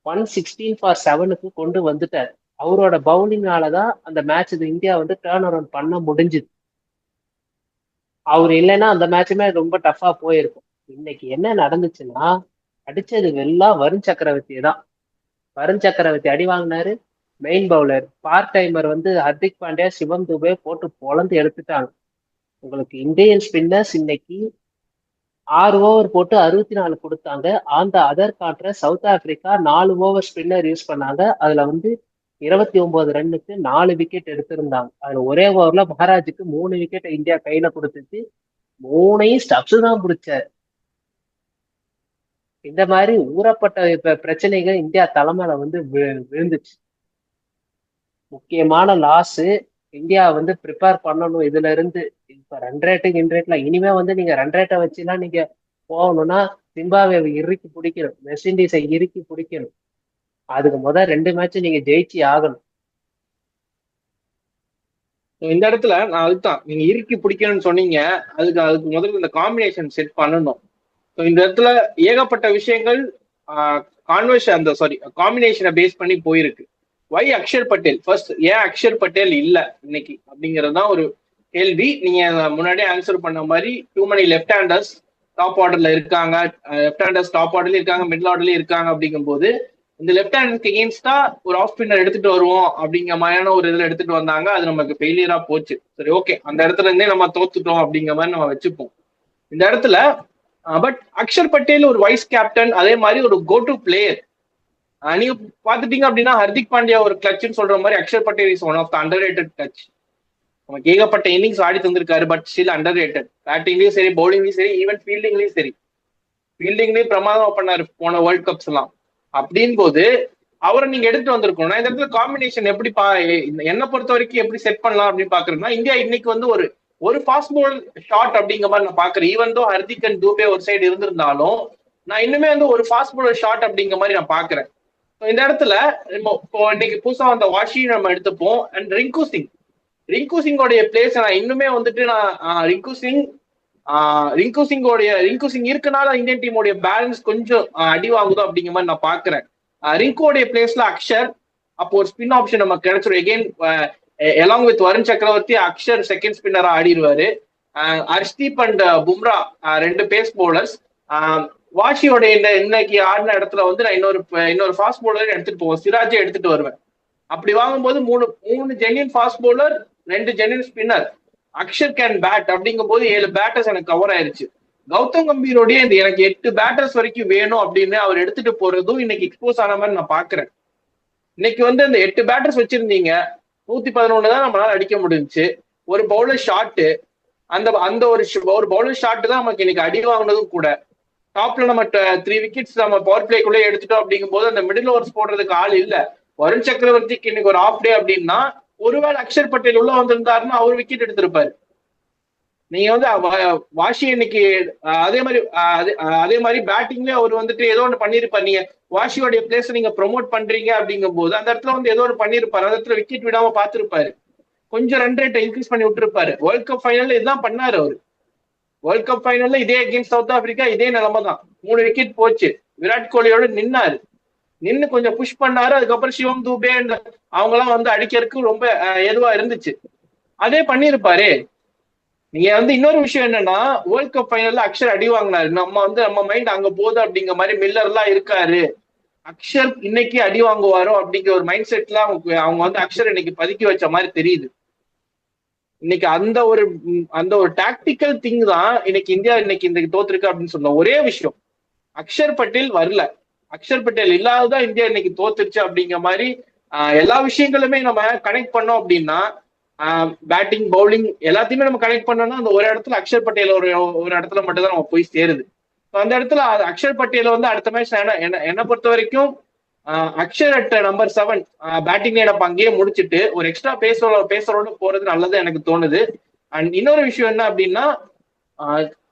116 for 7 கொண்டு வந்துட்டார். அவரோட பவுலிங்னாலதான் அந்த மேட்ச் இந்தியா வந்து டேர்ன் அரௌண்ட் பண்ண முடிஞ்சுது. அவர் இல்லைன்னா அந்த மேட்சுமே ரொம்ப டஃபா போயிருக்கும். இன்னைக்கு என்ன நடந்துச்சுன்னா, அடிச்சது எல்லாம் வருண் சக்கரவர்த்தி தான். வருண் சக்கரவர்த்தி அடி வாங்கினாரு. மெயின் பவுலர் பார்ட் டைமர் வந்து ஹர்திக் பாண்டியா, சிவம் துபே போட்டு பொழந்து எடுத்துட்டாங்க. உங்களுக்கு இந்தியன் ஸ்பின்னர்ஸ் இன்னைக்கு 6 ஓவர் போட்டு 64 கொடுத்தாங்க. On the other contra South Africa 4 over spinner use பண்ணாங்க. அதுல வந்து 29 ரன்னுக்கு 4 விக்கெட் எடுத்திருந்தாங்க. அதுல ஒரே ஓவர்ல மகாராஜுக்கு 3 விக்கெட் இந்தியா கையில கொடுத்துச்சு. 3ஐயும் ஸ்டப்ஸ் தான் பிடிச்சாரு. இந்த மாதிரி ஊறப்பட்ட பிரச்சனைகள் இந்தியா தலைமையில வந்து விழுந்துச்சு. முக்கியமான லாஸ். இந்தியா வந்து ப்ரிப்பேர் பண்ணணும் இதுல இருந்து. இப்ப ரன் ரேட்டுக்கு இன்ரேட்ல இனிமே வந்து நீங்க ரன் ரேட்டை வச்சுலாம் நீங்க போகணும்னா ஜிம்பாப்வேவை இறுக்கி பிடிக்கணும், வெஸ்ட் இண்டீஸை இறுக்கி பிடிக்கணும். அதுக்கு முதல் 2 மேட்ச் நீங்க ஜெயிச்சு ஆகணும். இந்த இடத்துல நான் அதுதான் நீங்க இறுக்கி பிடிக்கணும்னு சொன்னீங்க. அதுக்கு முதல்ல இந்த காம்பினேஷன் செட் பண்ணணும். இந்த இடத்துல ஏகப்பட்ட விஷயங்கள் காம்பினேஷனை பேஸ் பண்ணி போயிருக்கு. வை அக்ஷர் பட்டேல் ஃபர்ஸ்ட், ஏன் அக்ஷர் பட்டேல் இல்ல இன்னைக்கு அப்படிங்கிறது தான் ஒரு கேள்வி. நீங்க முன்னாடியே ஆன்சர் பண்ண மாதிரி டூ மணி லெஃப்ட் ஹேண்டர்ஸ் டாப் ஆர்டர்ல இருக்காங்க, டாப் ஆர்டர்ல இருக்காங்க, மிடில் ஆர்டர்லயும் இருக்காங்க. அப்படிங்கும் போது இந்த லெஃப்ட் ஹேண்டருக்கு எகெயின்ஸ்டா ஒரு ஆஃப் ஸ்பின்னர் எடுத்துட்டு வருவோம் அப்படிங்கிற மாதிரியான ஒரு இதுல எடுத்துட்டு வந்தாங்க. அது நமக்கு ஃபெயிலியரா போச்சு. சரி, ஓகே, அந்த இடத்துல இருந்தே நம்ம தோத்துட்டோம் அப்படிங்கிற மாதிரி நம்ம வச்சுப்போம் இந்த இடத்துல. பட் அக்ஷர் பட்டேல் ஒரு வைஸ் கேப்டன், அதே மாதிரி ஒரு கோ டு பிளேயர். நீங்க பாத்துட்டீங்க அப்படின்னா ஹர்திக் பாண்டியா ஒரு கிளட்ச்னு சொல்ற மாதிரி Axar Patel is one of the underrated clutch. நமக்கு ஏகப்பட்ட இன்னிங்ஸ் ஆடி தந்திருக்காரு, பட் ஸ்டில் அண்டர் ரேட்டட். பேட்டிங்லயும் சரி, பவுலிங்லயும் சரி, ஈவன் ஃபீல்டிங்லயும் சரி. ஃபீல்டிங்லயும் பிரமாதமா பண்ணாரு போன வேர்ல்ட் கப்ஸ் எல்லாம். அப்படின் போது அவரை நீங்க எடுத்துட்டு வந்திருக்கணும். இந்த இடத்துல காம்பினேஷன் எப்படி என்ன பொறுத்த வரைக்கும் எப்படி செட் பண்ணலாம் அப்படின்னு பாக்குறேன்னா, இந்தியா இன்னைக்கு வந்து ஒரு ஃபாஸ்ட் பால் ஷாட் அப்படிங்கிற மாதிரி நான் பாக்குறேன். Even though Hardik and Dube ஒரு சைடு இருந்திருந்தாலும் நான் இன்னுமே வந்து ஒரு ஃபாஸ்ட் பாலர் ஷாட் அப்படிங்கிற மாதிரி நான் பாக்குறேன். இந்த இடத்துல இப்போ இன்னைக்கு புதுசா வந்த வாஷி நம்ம எடுத்துப்போம். அண்ட் ரிங்கு சிங்கோடைய பிளேஸ் நான் இன்னுமே வந்துட்டு நான் ரிங்கு சிங் இருக்கனால இந்தியன் டீமோடைய பேலன்ஸ் கொஞ்சம் அடி வாங்குதோ அப்படிங்கிற மாதிரி நான் பாக்குறேன். ரிங்குவோடைய பிளேஸ்ல அக்ஷர், அப்போ ஒரு ஸ்பின் ஆப்ஷன் நமக்கு கிடைச்சிடும். Again along with Varun Chakravarthy, Axar second ஸ்பின்னரா ஆடிடுவாரு. Harshdeep and Bumrah 2 pace bowlers. வாஷியோட இன்னைக்கு ஆடின இடத்துல வந்து நான் இன்னொரு ஃபாஸ்ட் பவுலர் எடுத்துட்டு போவேன், சிராஜை எடுத்துட்டு வருவேன். அப்படி வாங்கும்போது மூணு genuine fast bowler, 2 genuine spinner. Axar can bat அப்படிங்கும் போது 7 பேட்டர்ஸ் எனக்கு கவர் ஆயிருச்சு. கௌதம் கம்பீரோடைய இந்த எனக்கு 8 பேட்டர்ஸ் வரைக்கும் வேணும் அப்படின்னு அவர் எடுத்துட்டு போறதும் இன்னைக்கு எக்ஸ்போஸ் ஆன மாதிரி நான் பாக்குறேன். இன்னைக்கு வந்து அந்த 8 பேட்டர்ஸ் வச்சிருந்தீங்க, 111 தான் நம்மளால அடிக்க முடிஞ்சுச்சு. ஒரு பவுலர் ஷாட்டு, அந்த ஒரு பவுலர் ஷாட்டு தான் நமக்கு இன்னைக்கு அடி வாங்கினதும் கூட. டாப்ல நம்ம 3 விக்கெட்ஸ் நம்ம பவர் பிளேக்குள்ளே எடுத்துட்டோம். அப்படிங்கும் போது அந்த மிடில் ஓவர்ஸ் போடுறதுக்கு ஆள் இல்ல. வருண் சக்கரவர்த்திக்கு இன்னைக்கு ஒரு ஆஃப் டே அப்படின்னா, ஒருவேளை அக்ஷர் பட்டேல் உள்ள வந்திருந்தாருன்னா அவர் விக்கெட் எடுத்திருப்பாரு. நீங்க வந்து வாஷி இன்னைக்கு அதே மாதிரி பேட்டிங்ல அவர் வந்துட்டு ஏதோ ஒன்று பண்ணிருப்பாரு. நீங்க வாஷியோடைய பிளேஸ் நீங்க ப்ரொமோட் பண்றீங்க அப்படிங்கும் போது அந்த இடத்துல வந்து ஏதோ ஒன்று பண்ணிருப்பாரு. அந்த இடத்துல விக்கெட் விடாம பாத்துருப்பாரு, கொஞ்சம் ரன் ரேட்டை இன்க்ரீஸ் பண்ணி விட்டுருப்பாரு. வேர்ல்ட் கப் ஃபைனல்ல இதுதான் பண்ணாரு அவரு. வேர்ல்ட் கப் ஃபைனல்ல இதே அகேன்ஸ்ட் சவுத் ஆப்பிரிக்கா இதே நிலைமை தான். 3 விக்கெட் போச்சு. விராட் கோலியோட நின்னு கொஞ்சம் புஷ் பண்ணாரு. அதுக்கப்புறம் சிவம் தூபே அவங்க எல்லாம் வந்து அடிக்கிறதுக்கு ரொம்ப ஏதுவா இருந்துச்சு. அதே பண்ணிருப்பாரு. நீங்க வந்து இன்னொரு விஷயம் என்னன்னா, வேர்ல்ட் கப் ஃபைனல்ல அக்ஷர் அடி வாங்கினாரு. நம்ம மைண்ட் அங்க போகுது அப்படிங்கிற மாதிரி மில்லர் எல்லாம் இருக்காரு. அக்ஷர் இன்னைக்கு அடி வாங்குவாரோ அப்படிங்கிற ஒரு மைண்ட் செட்ல அவங்க வந்து அக்ஷர் இன்னைக்கு பதுக்கி வச்ச மாதிரி தெரியுது. இன்னைக்கு அந்த ஒரு டாக்டிக்கல் திங் தான் இன்னைக்கு தோத்துருக்கு அப்படின்னு சொன்ன ஒரே விஷயம். அக்ஷர் பட்டேல் வரல, அக்ஷர் பட்டேல் இல்லாததான் இந்தியா இன்னைக்கு தோத்துருச்சு அப்படிங்கிற மாதிரி எல்லா விஷயங்களுமே நம்ம கனெக்ட் பண்ணோம் அப்படின்னா, பேட்டிங் பவுலிங் எல்லாத்தையுமே நம்ம கனெக்ட் பண்ணோம்னா அந்த ஒரு இடத்துல அக்ஷர் பட்டேல் ஒரு இடத்துல மட்டும் தான் நம்ம போய் சேருது. அந்த இடத்துல அக்ஷர் பட்டேல் வந்து அடுத்த மேட்ச் என்ன பொறுத்த வரைக்கும் Axar at number 7 batting lineup அங்கேயே முடிச்சுட்டு ஒரு எக்ஸ்ட்ரா பேசரோட போறது நல்லது எனக்கு தோணுது. அண்ட் இன்னொரு விஷயம் என்ன அப்படின்னா,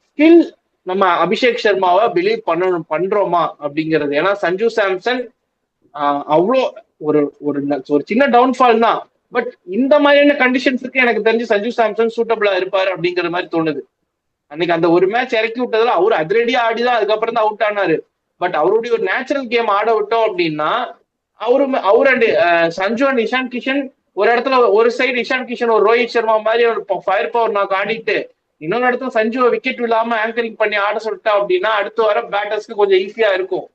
ஸ்கில் நம்ம அபிஷேக் சர்மாவை பிலீவ் பண்றோமா அப்படிங்கிறது. ஏன்னா சஞ்சு சாம்சன் அவ்வளோ ஒரு ஒரு சின்ன டவுன்ஃபால் தான், பட் இந்த மாதிரியான கண்டிஷன்ஸுக்கு எனக்கு தெரிஞ்சு சஞ்சு சாம்சன் சூட்டபிளா இருப்பாரு அப்படிங்கிற மாதிரி தோணுது. அன்னைக்கு அந்த ஒரு மேட்ச் இறக்கி விட்டதுல அவரு அதிரடியா ஆடிதான் அதுக்கப்புறம் தான் அவுட் ஆனாரு. பட் அவருடைய ஒரு நேச்சுரல் கேம் ஆட விட்டோம் அப்படின்னா அவரு அண்ட் சஞ்சு அண்ட் இஷான் கிஷன் ஒரு இடத்துல ஒரு சைடு இஷான் கிஷன் ஒரு ரோஹித் சர்மா மாதிரி ஒரு ஃபயர் பவர் நாக்கு ஆடிட்டு இன்னொரு இடத்துல சஞ்சுவை விக்கெட் இல்லாம ஆங்கரிங் பண்ணி ஆட சொல்லிட்டா அப்படின்னா அடுத்து வர பேட்டர்ஸ்க்கு கொஞ்சம் ஈஸியா இருக்கும்.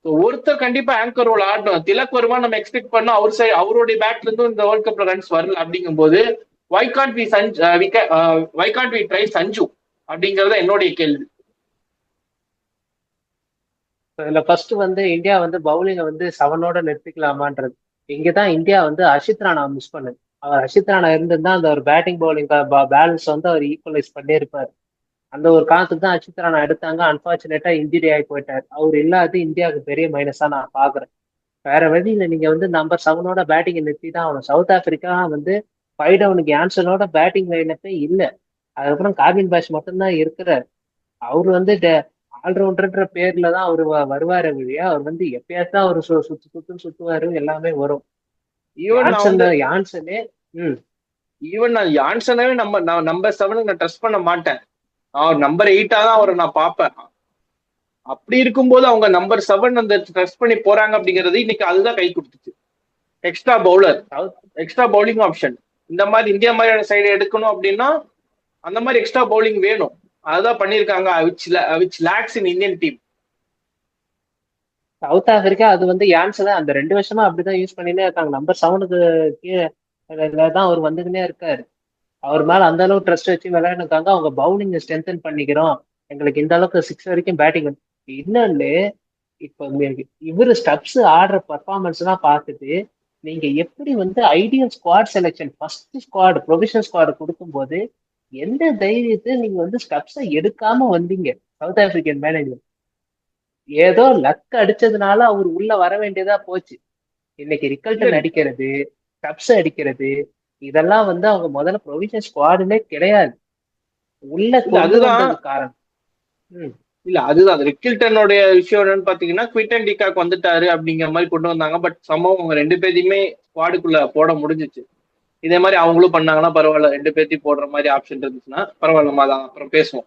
ஒருத்தர் கண்டிப்பா ஆங்கர் ரோல் ஆடணும். திலக் வருமா நம்ம எக்ஸ்பெக்ட் பண்ணோம், அவருடைய பேட்ல இருந்தும் இந்த வேர்ல்ட் கப்ல ரன்ஸ் வரல. அப்படிங்கும் போது why can't we try Sanju அப்படிங்கறத என்னுடைய கேள்வி. இதுல ஃபர்ஸ்ட் வந்து இந்தியா வந்து பவுலிங்கை வந்து 7ஓட நிறுத்திக்கலாமான்றது. இங்கதான் இந்தியா வந்து ஹர்ஷித் ராணா மிஸ் பண்ணுது. அவர் ஹர்ஷித் ராணா இருந்திருந்தா அந்த ஒரு பேட்டிங் பவுலிங் பேலன்ஸ் வந்து அவர் ஈக்குவலைஸ் பண்ணியிருப்பாரு. அந்த ஒரு காலத்துக்கு தான் ஹர்ஷித் ராணா எடுத்தாங்க. அன்பார்ச்சுனேட்டா இன்ஜுரி ஆகி போயிட்டார். அவர் இல்லாத இந்தியாவுக்கு பெரிய மைனஸா நான் பாக்குறேன். வேற வழியில நீங்க வந்து நம்பர் 7ஓட பேட்டிங்கை நிறுத்தி தான் ஆகணும். சவுத் ஆப்பிரிக்கா வந்து 5 டவுனுக்கு ஆன்சனோட பேட்டிங் லைனப்பே இல்லை. அதுக்கப்புறம் கார்வின் பாஷ் மட்டும்தான் இருக்கிறார். அவரு வந்து ஆல்ரவுண்டர்ன்ற பேர்ல தான் அவரு வருவாரு வழியா, அவர் வந்து எப்பயாச்சும் அவர் சுத்துவாரு, எல்லாமே வரும். யான்சனே நான் யான்சனவே நான் நம்பர் 7 நான் ட்ரஸ்ட் பண்ண மாட்டேன். அவர் நம்பர் 8 தான் அவரை நான் பார்ப்பேன். அப்படி இருக்கும்போது அவங்க நம்பர் 7 அந்த ட்ரஸ்ட் பண்ணி போறாங்க அப்படிங்கிறது இன்னைக்கு அதுதான் கை கொடுத்துச்சு. Extra bowler, extra bowling option இந்த மாதிரி இந்தியா மாதிரியான சைடு எடுக்கணும் அப்படின்னா அந்த மாதிரி எக்ஸ்ட்ரா பவுலிங் வேணும். அதுதான் பண்ணிருக்காங்க, which lacks in Indian team. South Africa அது வந்து யான்சன் அந்த 2 வருஷமா அப்படிதான் யூஸ் பண்ணினே இருக்காங்க. நம்பர் 7க்கு கீழே தான் அவர் வந்துக்கினே இருக்காரு. அவர் மேல அந்த அளவுக்கு ட்ரஸ்ட் வச்சு விளையாடுக்காங்க. அவங்க பவுலிங் ஸ்ட்ரென்தன் பண்ணிக்கிறோம், எங்களுக்கு இந்த அளவுக்கு 6 வரைக்கும் பேட்டிங். இன்னொன்னு, இப்ப இவரு ஸ்டப்ஸ் ஆடுற பர்ஃபார்மன்ஸ் எல்லாம் பார்த்துட்டு நீங்க எப்படி வந்து ideal squad selection first squad provisional squad கொடுக்கும்போது எந்த தைரியத்தை நீங்க வந்து ஸ்டப்ஸை எடுக்காம வந்தீங்க? சவுத் ஆப்பிரிக்கன் மேனேஜர் ஏதோ லக் அடிச்சதுனால அவர் உள்ள வர வேண்டியதா போச்சு. இன்னைக்கு ரிக்கல்டன் அடிக்கிறது, ஸ்டப்ஸ் அடிக்கிறது, இதெல்லாம் வந்து அவங்க முதல்ல ப்ரொவிஷன் ஸ்குவாடுலே கிடையாது. உள்ள அதுதான் காரணம். அதுதான் ரிக்கில்டனுடைய விஷயம் என்னன்னு பாத்தீங்கன்னா, குவிட்டன் டிகாக் வந்துட்டாரு அப்படிங்கிற மாதிரி கொண்டு வந்தாங்க. பட் சம்பவம் அவங்க 2 பேரையுமே ஸ்குவாடுக்குள்ள போட முடிஞ்சிச்சு. இதே மாதிரி அவங்களும் பண்ணாங்கன்னா பரவாயில்ல, 2 பேர்த்தையும் போடுற மாதிரி ஆப்ஷன் இருந்துச்சுன்னா பரவாயில்லமா, தான் அப்புறம் பேசுவோம்.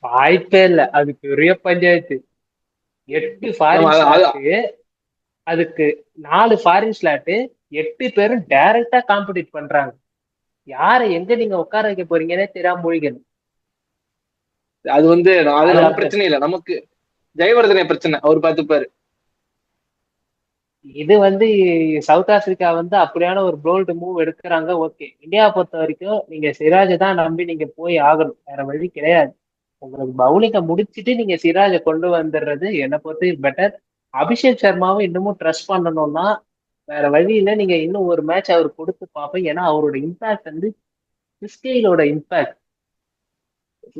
வாய்ப்பே இல்லை, அது பெரிய பஞ்சாயத்து. 8 ஃபாரின், அதுக்கு 4 ஃபாரின் ஸ்லாட்டு, 8 பேரும் டைரக்டா காம்படிட் பண்றாங்க. யாரை எங்க நீங்க உட்கார வைக்க போறீங்கன்னே தெரியாம மூழ்கணும். அது வந்து அது பிரச்சனை இல்லை, நமக்கு ஜெயவர்தனை பிரச்சனை, அவர் பார்த்துப்பாரு. இது வந்து சவுத் ஆப்பிரிக்கா வந்து அப்படியான ஒரு போல்டு மூவ் எடுக்கிறாங்க. ஓகே, இந்தியாவை பொறுத்த வரைக்கும் நீங்க சிராஜை தான் நம்பி நீங்க போய் ஆகணும், வேற வழி கிடையாது. உங்களுக்கு பவுலிங்கை முடிச்சுட்டு நீங்க சிராஜை கொண்டு வந்துடுறது என்னை பொறுத்த பெட்டர். அபிஷேக் சர்மாவும் இன்னமும் ட்ரஸ்ட் பண்ணணும்னா வேற வழியில நீங்க இன்னும் ஒரு மேட்ச் அவர் கொடுத்து பார்ப்பேன். ஏன்னா அவரோட இம்பாக்ட் வந்து கிறிஸ்கெயிலோட இம்பாக்ட்.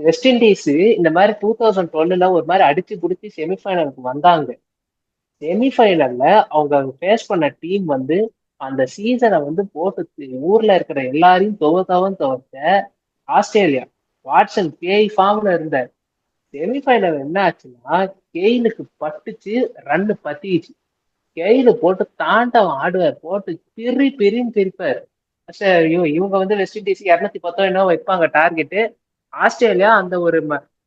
வெஸ்ட் இண்டீஸ் இந்த மாதிரி 2012 ஒரு மாதிரி அடிச்சு பிடிச்சி செமிஃபைனலுக்கு வந்தாங்க. செமிஃபைனல்ல அவங்க ஃபேஸ் பண்ண டீம் வந்து அந்த சீசனை வந்து போட்டு ஊர்ல இருக்கிற எல்லாரையும் துவத்த ஆஸ்திரேலியா. வாட்சன் பேய் ஃபார்ம்ல இருந்தார். செமிஃபைனல் என்ன ஆச்சுன்னா கெயிலுக்கு பட்டுச்சு, ரன்னு பத்திச்சு. கெயிலு போட்டு தாண்டவன் ஆடுவார், போட்டு பிரின்னு பிரிப்பார். இவங்க வந்து வெஸ்ட் இண்டீஸ் 210 என்ன வைப்பாங்க டார்கெட்டு. ஆஸ்திரேலியா அந்த ஒரு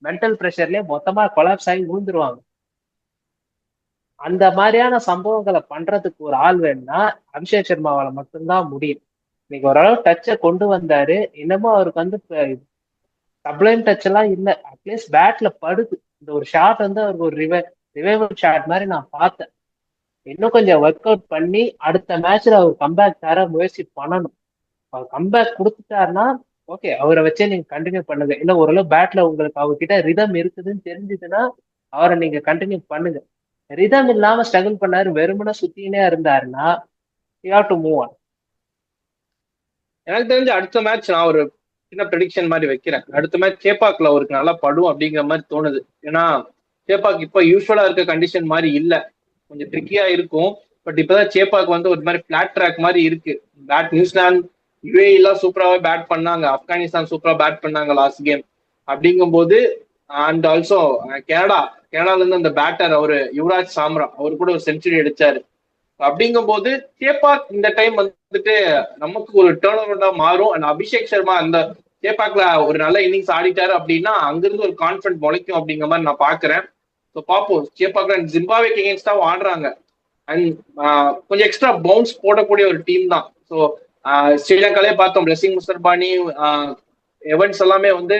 மென்டல் ப்ரெஷர்லயே மொத்தமா கொலாப்ஸ் ஆகி விழுந்துருவாங்க. அந்த மாதிரியான சம்பவங்களை பண்றதுக்கு ஒரு ஆள் வேணும்னா அபிஷேக் சர்மாவால மட்டும்தான் முடியும். இன்னைக்கு ஓரளவு டச்சை கொண்டு வந்தாரு. இன்னமும் அவருக்கு வந்து சப்ளைம் டச் எல்லாம் இல்லை, அட்லீஸ்ட் பேட்ல படுது. இந்த ஒரு ஷாட் வந்து அவருக்கு ஒரு ரிவைவல் ஷாட் மாதிரி நான் பார்த்தேன். இன்னும் கொஞ்சம் ஒர்க் அவுட் பண்ணி அடுத்த மேட்ச்ல அவர் கம்பேக் தர முயற்சி பண்ணணும். அவர் கம்பேக் கொடுத்துட்டாருன்னா ஓகே, அவரை வச்சே நீங்க கண்டினியூ பண்ணுங்க. இல்ல ஓரளவு பேட்ல உங்களுக்கு அவர்கிட்ட ரிதம் இருக்குதுன்னு தெரிஞ்சுதுன்னா அவரை நீங்க கண்டினியூ பண்ணுங்க. ரிதம் இல்லாம ஸ்ட்ரகிள் பண்ணாரு, வெறுமனே சுத்தினே இருந்தாருன்னா you have to move on. எனக்கு தெரிஞ்ச அடுத்த மேட்ச் நான் ஒரு சின்ன ப்ரெடிக்ஷன் மாதிரி வைக்கிறேன். அடுத்த மேட்ச் சேப்பாக்ல அவருக்கு நல்லா படும் அப்படிங்கிற மாதிரி தோணுது. ஏன்னா சேப்பாக் இப்ப யூஸ்வலா இருக்க கண்டிஷன் மாதிரி இல்ல, கொஞ்சம் ட்ரிக்கியா இருக்கும். பட் இப்பதான் சேப்பாக் வந்து ஒரு மாதிரி பிளாட் ட்ராக் மாதிரி இருக்கு. பேட் நியூசிலாந்து யுஏஇ எல்லாம் சூப்பராகவே பேட் பண்ணாங்க, ஆப்கானிஸ்தான் சூப்பரா பேட் பண்ணாங்க லாஸ்ட் கேம். அப்படிங்கும்போது அண்ட் ஆல்சோ கனடால இருந்து அந்த பேட்டர் அவரு யுவராஜ் சாம்ரா அவர் கூட ஒரு செஞ்சுரி அடிச்சாரு. அப்படிங்கும்போது சேப்பாக் இந்த டைம் வந்துட்டு நமக்கு ஒரு டேர்ன் ஓவரா மாறும். அண்ட் அபிஷேக் சர்மா அந்த சேப்பாக்ல ஒரு நல்ல இன்னிங்ஸ் ஆடிட்டாரு அப்படின்னா அங்கிருந்து ஒரு கான்பிடன்ட் முளைக்கும் அப்படிங்கிற மாதிரி நான் பாக்குறேன். ஸோ பார்ப்போம். சேப்பாக்ல ஜிம்பாவேக்கு எகேன்ஸ்டாவும் ஆடுறாங்க அண்ட் கொஞ்சம் எக்ஸ்ட்ரா பவுன்ஸ் போடக்கூடிய ஒரு டீம் தான். ஸோ ஸ்ரீலங்காலே பார்த்தோம், பிளஸிங் முஸ்தர்பானி எவன்ஸ் எல்லாமே வந்து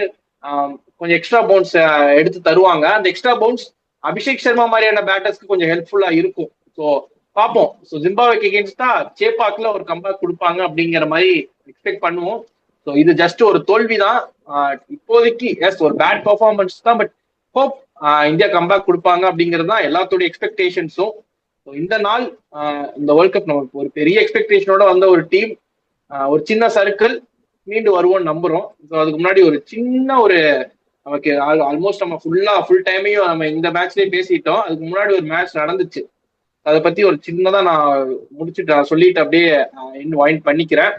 கொஞ்சம் எக்ஸ்ட்ரா பவுன்ஸ் எடுத்து தருவாங்க. அந்த எக்ஸ்ட்ரா பவுன்ஸ் அபிஷேக் சர்மா மாதிரியான பேட்டர்ஸ்க்கு கொஞ்சம் ஹெல்ப்ஃபுல்லா இருக்கும். ஸோ பார்ப்போம். ஸோ ஜிம்பாவேக்கு எகேன்ஸ்டா சேப்பாக்ல ஒரு கம்பேக் கொடுப்பாங்க அப்படிங்கிற மாதிரி எக்ஸ்பெக்ட் பண்ணுவோம். ஸோ இது ஜஸ்ட் ஒரு தோல்வி தான் இப்போதைக்கு. எஸ், ஒரு பேட் பர்ஃபார்மன்ஸ் தான், பட் ஹோப் இந்தியா கம்பேக் கொடுப்பாங்க அப்படிங்கிறது தான் எல்லாத்தோடைய எக்ஸ்பெக்டேஷன்ஸும். இந்த நாள் இந்த வேர்ல்ட் கப் நமக்கு ஒரு பெரிய எக்ஸ்பெக்டேஷனோட வந்த ஒரு டீம், ஒரு சின்ன சர்க்கிள் மீண்டு வருவோம்னு நம்புறோம். ஸோ அதுக்கு முன்னாடி ஒரு சின்ன ஒரு நமக்கு ஆல்மோஸ்ட் நம்ம ஃபுல் டைமையும் நம்ம இந்த மேட்ச்லயே பேசிட்டோம். அதுக்கு முன்னாடி ஒரு மேட்ச் நடந்துச்சு, அதை பத்தி ஒரு சின்னதா நான் முடிச்சுட்டு சொல்லிட்டு அப்படியே இன்னும் வாயின் பண்ணிக்கிறேன்.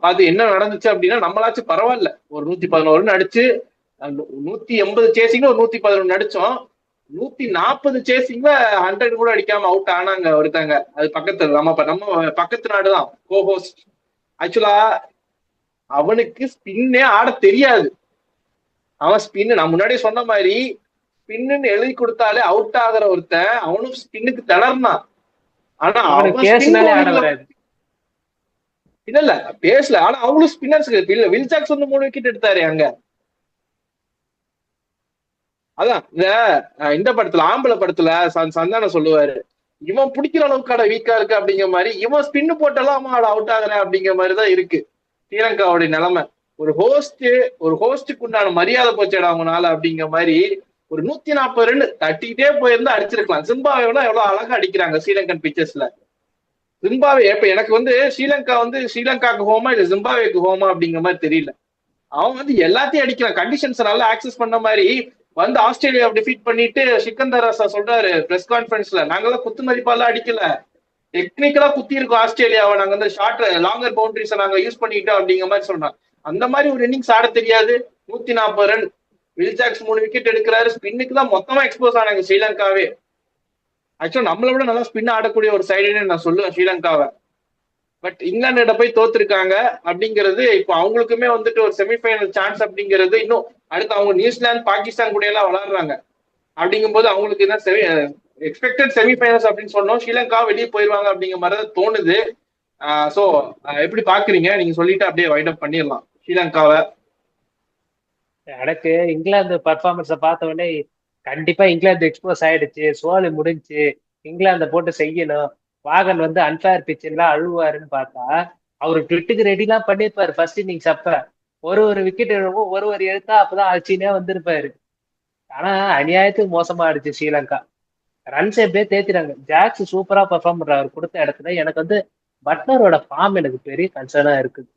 பார்த்து என்ன நடந்துச்சு அப்படின்னா, நம்மளாச்சும் பரவாயில்ல, ஒரு 111 அடிச்சு 180 சேசிங்ல ஒரு 111 அடிச்சோம். 140 சேசிங்ல 100 கூட அடிக்காம அவுட் ஆனாங்க ஒருத்தாங்க. அது பக்கத்துல நம்ம பக்கத்து நாடுதான் கோஹோஸ்ட். ஆக்சுவலா அவனுக்கு ஸ்பின்னே ஆட தெரியாது. அவன் ஸ்பின் நான் முன்னாடியே சொன்ன மாதிரி ஸ்பின்னு எழுதி கொடுத்தாலே அவுட் ஆகிற ஒருத்தன் அவனும் ஸ்பின்னுக்கு திணறான். ஆனா இல்ல பேசல. ஆனா அவங்களும் ஸ்பின்னர்ஸ். வில் ஜாக்ஸ் வந்து 3 விக்கெட் எடுத்தாரு அங்க. அதான் இந்த படத்துல ஆம்பளை படத்துல சந்தானம் சொல்லுவாரு, இவன் பிடிக்கிற அளவுக்கு வீக்கா இருக்கு அப்படிங்கிற மாதிரி, இவன் ஸ்பின்னு போட்டாலும் அவுட் ஆகுறேன் அப்படிங்கிற மாதிரிதான் இருக்கு ஸ்ரீலங்காவுடைய நிலைமை. ஒரு ஹோஸ்டுக்கு உண்டான மரியாதை போச்சேடா அவங்கனால அப்படிங்கிற மாதிரி ஒரு 140 ரன் தட்டிக்கிட்டே போயிருந்தா அடிச்சிருக்கலாம். ஜிம்பாவேனா எவ்வளவு அழகா அடிக்கிறாங்க ஸ்ரீலங்கன் பிச்சர்ஸ்ல. ஜிம்பாவே இப்ப எனக்கு வந்து ஸ்ரீலங்காக்கு ஹோமா இல்ல ஜிம்பாவேக்கு ஹோமா அப்படிங்கிற மாதிரி தெரியல. அவன் வந்து எல்லாத்தையும் அடிக்கிறான், கண்டிஷன்ஸ் நல்லா ஆக்சஸ் பண்ண மாதிரி வந்து ஆஸ்திரேலியா டிஃபீட் பண்ணிட்டு சிக்கந்தர் ராசா சொல்றாரு பிரஸ் கான்ஃபரன்ஸ்ல, நாங்கெல்லாம் குத்து மதிப்பாலாம் அடிக்கல, டெக்னிக்கலா குத்தி இருக்கோம் ஆஸ்திரேலியாவை, நாங்க வந்து ஷார்ட் லாங்கர் பவுண்டரிஸை நாங்க யூஸ் பண்ணிக்கிட்டோம் அப்படிங்கிற மாதிரி சொல்றாங்க. அந்த மாதிரி ஒரு இன்னிங்ஸ் ஆட தெரியாது. 140 ரன், வில் ஜாக்ஸ் 3 விக்கெட் எடுக்கிறாரு. ஸ்பின்னுக்கு தான் மொத்தமா எக்ஸ்போஸ் ஆனாங்க ஸ்ரீலங்காவே. ஆக்சுவலா நம்மளை விட நல்லா ஸ்பின் ஆடக்கூடிய ஒரு சைடுன்னு நான் சொல்லுவேன் ஸ்ரீலங்காவை. பட் இங்கிலாந்து போய் தோத்துருக்காங்க அப்படிங்கிறது இப்போ அவங்களுக்குமே வந்துட்டு ஒரு செமிஃபைனல் சான்ஸ் அப்படிங்கிறது இன்னும் அடுத்து அவங்க நியூசிலாந்து பாகிஸ்தான் கூட எல்லாம் விளையாடுறாங்க. அப்படிங்கும்போது அவங்களுக்கு என்ன எக்ஸ்பெக்டட் செமிஃபைனல்ஸ் அப்படின்னு சொன்னோம், ஸ்ரீலங்கா வெளியே போயிருவாங்க அப்படிங்கிற மாதிரி தான் தோணுது. சோ எப்படி பாக்குறீங்க நீங்க? சொல்லிட்டு அப்படியே வைண்ட் அப் பண்ணிடலாம் ஸ்ரீலங்காவை. எனக்கு இங்கிலாந்து பர்ஃபார்மன்ஸை பார்த்த உடனே கண்டிப்பா இங்கிலாந்து எக்ஸ்போஸ் ஆயிடுச்சு, சோழி முடிஞ்சு, இங்கிலாந்தை போட்டு செய்யணும், வாகன் வந்து அன்பேர் பிச்செல்லாம் அழுவாருன்னு பார்த்தா அவரு ட்விட்டுக்கு ரெடி எல்லாம் பண்ணிருப்பாரு ஃபர்ஸ்ட் இன்னிங்ஸ். அப்ப ஒரு விக்கெட் எழுவும், ஒரு எழுத்தா அப்பதான் அழிச்சினே வந்திருப்பாரு. ஆனா அநியாயத்துக்கு மோசமா ஆயிடுச்சு ஸ்ரீலங்கா. ரன்ஸ் எப்படியே தேத்திறாங்க. ஜாக்ஸ் சூப்பரா பெர்ஃபார்ம் பண்றாரு கொடுத்த இடத்துல. எனக்கு வந்து பட்லரோட ஃபார்ம் எனக்கு பெரிய கன்சர்னா இருக்குது.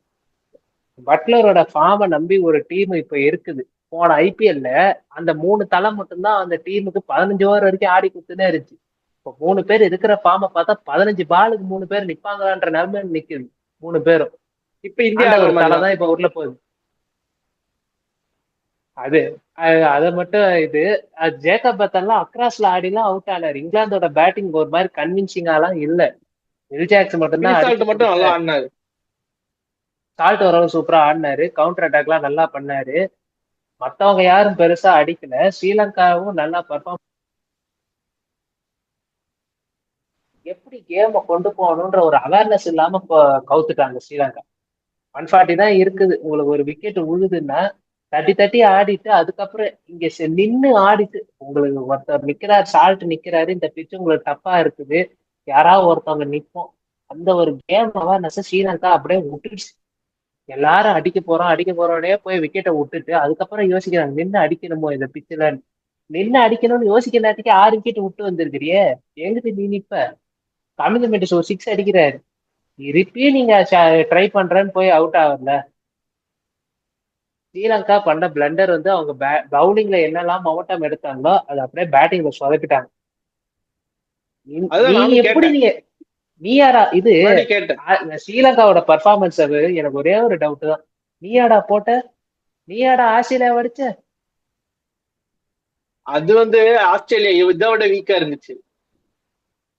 பட்லரோட ஃபார்மை நம்பி ஒரு டீம் இப்ப இருக்குது. போன ஐபிஎல்ல அந்த 3 தலை மட்டும்தான் அந்த டீமுக்கு 15 ஓவர் வரைக்கும் ஆடி கொடுத்துனே இருந்துச்சு. இப்போ 3 பேர் இருக்கிற ஃபார்மை பார்த்தா 15 பாலுக்கு 3 பேர் நிப்பாங்களான்ற நிலைமை நிக்குது 3 பேரும். இப்ப இந்தியா ஒரு தலை தான் இப்ப உள்ள போகுது. அதை மட்டும் இது ஜேக்கப் பத்தன்லாம் அக்ராஸ்ல ஆடிலாம் அவுட் ஆனாரு. இங்கிலாந்தோட பேட்டிங் ஒரு மாதிரி கன்வின்சிங்காலாம் இல்ல. வில் ஜாக்ஸ் மட்டும் நல்லா ஆடினாரு. சால்ட் ஓரளவு சூப்பரா ஆடினாரு, கவுண்டர் அட்டாக்லாம் நல்லா பண்ணாரு. மத்தவங்க யாரும் பெருசா அடிக்கல. ஸ்ரீலங்காவும் நல்லா பர்ஃபார்ம் எப்படி கேம கொண்டு போகணும்ன்ற ஒரு அவேர்னஸ் இல்லாம கவுத்துட்டாங்க ஸ்ரீலங்கா. 140 தான் இருக்குது, உங்களுக்கு ஒரு விக்கெட் உழுதுன்னா தட்டி ஆடிட்டு அதுக்கப்புறம் இங்க நின்னு ஆடிட்டு உங்களுக்கு ஒருத்தர் நிக்கிறாரு, சால்ட் நிக்கிறாரு, இந்த பிச்சு உங்களுக்கு டப்பா இருக்குது, யாராவது ஒருத்தவங்க நிப்போம், அந்த ஒரு கேம் அவேர்னஸ் ஸ்ரீலங்கா அப்படியே விட்டுடுச்சு. எல்லாரும் அடிக்க போறோடனே போய் விக்கெட்டை விட்டுட்டு அதுக்கப்புறம் யோசிக்கிறாங்க நின்று அடிக்கணுமோ இந்த பிச்சுல. நின்று அடிக்கணும்னு யோசிக்கிற நேரத்துக்கு 6 விக்கெட் விட்டு வந்திருக்கிறியே, எங்கிட்டு நீ நிப்ப? கமிங் மெண்டிஸ் ஒரு 6 அடிக்கிறாரு, திருப்பி நீங்க ட்ரை பண்றேன்னு போய் அவுட் ஆகல. ஸ்ரீலங்கா பண்ண பிளண்டர் வந்து அவங்க பவுலிங்ல என்னெல்லாம் மொமெண்டம் எடுத்தாங்களோ அது அப்படியே பேட்டிங்ல சொதப்பிட்டாங்க. அதுதான் நீ நானும் எப்படி கேட்டேன், நீ யாரா இது? முன்னாடி கேட்டேன். ஸ்ரீலங்காவோட பர்ஃபார்மன்ஸ் அது எனக்கு ஒரே ஒரு டவுட் தான். நீயாடா போட்ட? நீயாடா ஆஸ்திரேலியா அடிச்ச? அது வந்து ஆஸ்திரேலியா இதோட வீக்கா இருந்துச்சு.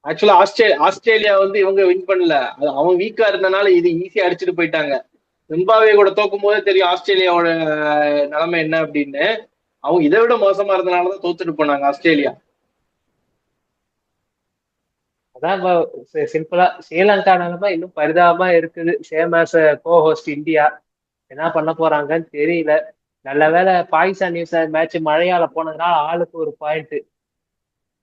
ஆக்சுவலா ஆஸ்திரேலியா வந்து இவங்க வின் பண்ணல, அவன் வீக்கா இருந்தனால இது ஈஸியா அடிச்சுட்டு போயிட்டாங்க. ஜிம்பாப்வே கூட தோக்கும் போதே தெரியும் ஆஸ்திரேலியாவோட நிலைமை என்ன அப்படின்னு. அவங்க இதை விட மோசமா இருந்தனாலதான் தோத்துட்டு போனாங்க ஆஸ்திரேலியா. அதான் சிம்பிளா ஸ்ரீலங்கா நிலைமை இன்னும் பரிதாபமா இருக்குது. சேம் ஆஸ் கோ ஹோஸ்ட் இந்தியா. என்ன பண்ண போறாங்கன்னு தெரியல. நல்ல வேளை பாகிஸ்தான் நியூசிலாந்து மேட்ச் மழையால போனதுனால ஆளுக்கு ஒரு பாயிண்ட்.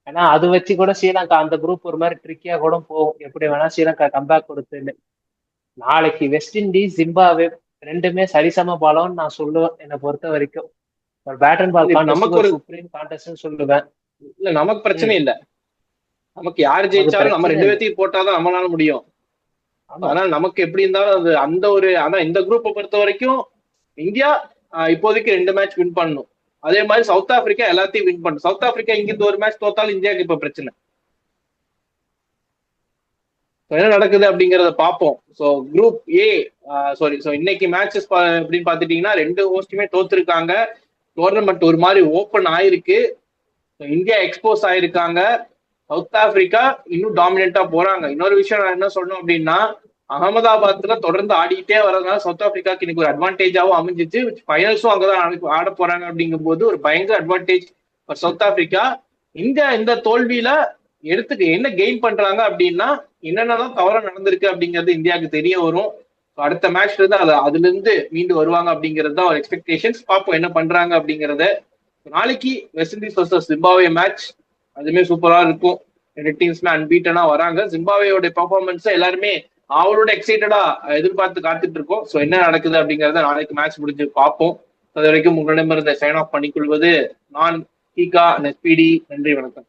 ஏன்னா அது வச்சு கூட ஸ்ரீலங்கா அந்த குரூப் ஒரு மாதிரி ட்ரிக்கியா கூட போகும். எப்படி வேணா ஸ்ரீலங்கா கம்பேக் கொடுத்துன்னு. நாளைக்கு வெஸ்ட் இண்டீஸ் ஜிம்பாப்வே ரெண்டுமே சரிசம பாலம்னு நான் சொல்லுவேன். என்னை பொறுத்த வரைக்கும் ஒரு பேட் அண்ட் பால் கான்டெஸ்ட், நமக்கு ஒரு ஒரு சுப்ரீம் கான்டெஸ்ட்னு சொல்லுவேன். இல்ல, நமக்கு பிரச்சனை இல்ல. நமக்கு யார் நமக்கு ஜெயிச்சாலும் நம்ம பிரச்சனை ரெண்டு இல்லை. பேர்த்தையும் போட்டாதான் நம்மளால முடியும். ஆமா, அதனால நமக்கு எப்படி இருந்தாலும் அது அந்த ஒரு ஆனா இந்த குரூப்பை பொறுத்த வரைக்கும் இந்தியா இப்போதைக்கு 2 மேட்ச் வின் பண்ணணும். அதே மாதிரி சவுத் ஆப்பிரிக்கா எல்லாத்தையும் வின் பண்ணும். சவுத் ஆப்பிரிக்கா இங்கிருந்து ஒரு மேட்ச் தோத்தாலும் இந்தியாவுக்கு இப்ப பிரச்சனை. என்ன நடக்குது அப்படிங்கறத பார்ப்போம். ஸோ குரூப் ஏ இன்னைக்கு மேட்சஸ் எப்படின்னு பாத்துட்டீங்கன்னா 2 ஹோஸ்டுமே தோத்துருக்காங்க. டோர்னமெண்ட் ஒரு மாதிரி ஓப்பன் ஆயிருக்கு. இந்தியா எக்ஸ்போஸ் ஆயிருக்காங்க. சவுத் ஆப்பிரிக்கா இன்னும் டாமினண்டா போறாங்க. இன்னொரு விஷயம் நான் என்ன சொல்லணும் அப்படின்னா, அகமதாபாத்ல தொடர்ந்து ஆடிக்கிட்டே வரதுனால சவுத் ஆப்பிரிக்காக்கு இன்னைக்கு ஒரு அட்வான்டேஜாவும் அமைஞ்சிச்சு. ஃபைனல்ஸும் அங்கதான் ஆட போறாங்க. அப்படிங்கும் போது ஒரு பயங்கர அட்வான்டேஜ் சவுத் ஆப்பிரிக்கா. இந்தியா இந்த தோல்வியில என்ன கெயின் பண்றாங்க அப்படின்னா, என்னென்னதான் தவறா நடந்திருக்கு அப்படிங்கிறது இந்தியாவுக்கு தெரிய வரும். அடுத்த மேட்ச்ல இருந்து அதுல இருந்து மீண்டு வருவாங்க அப்படிங்கிறது தான் ஒரு எக்ஸ்பெக்டேஷன்ஸ். பார்ப்போம் என்ன பண்றாங்க அப்படிங்கறத. நாளைக்கு west Indies versus Zimbabwe match, அதுமே சூப்பரா இருக்கும். 2 டீம்ஸ்மே அன்பீட்டனா வராங்க. ஜிம்பாப்வேயோட பெர்ஃபார்மன்ஸ் எல்லாருமே அவளோட எக்ஸைட்டடா எதிர்பார்த்து காத்துட்டு இருக்கோம். ஸோ என்ன நடக்குது அப்படிங்கறத நாளைக்கு மேட்ச் முடிஞ்சு பார்ப்போம். அது வரைக்கும் உங்களிடமிருந்து சைன் ஆஃப் பண்ணிக்கொள்வது நான் கீகா நெஸ்பிடி. நன்றி, வணக்கம்.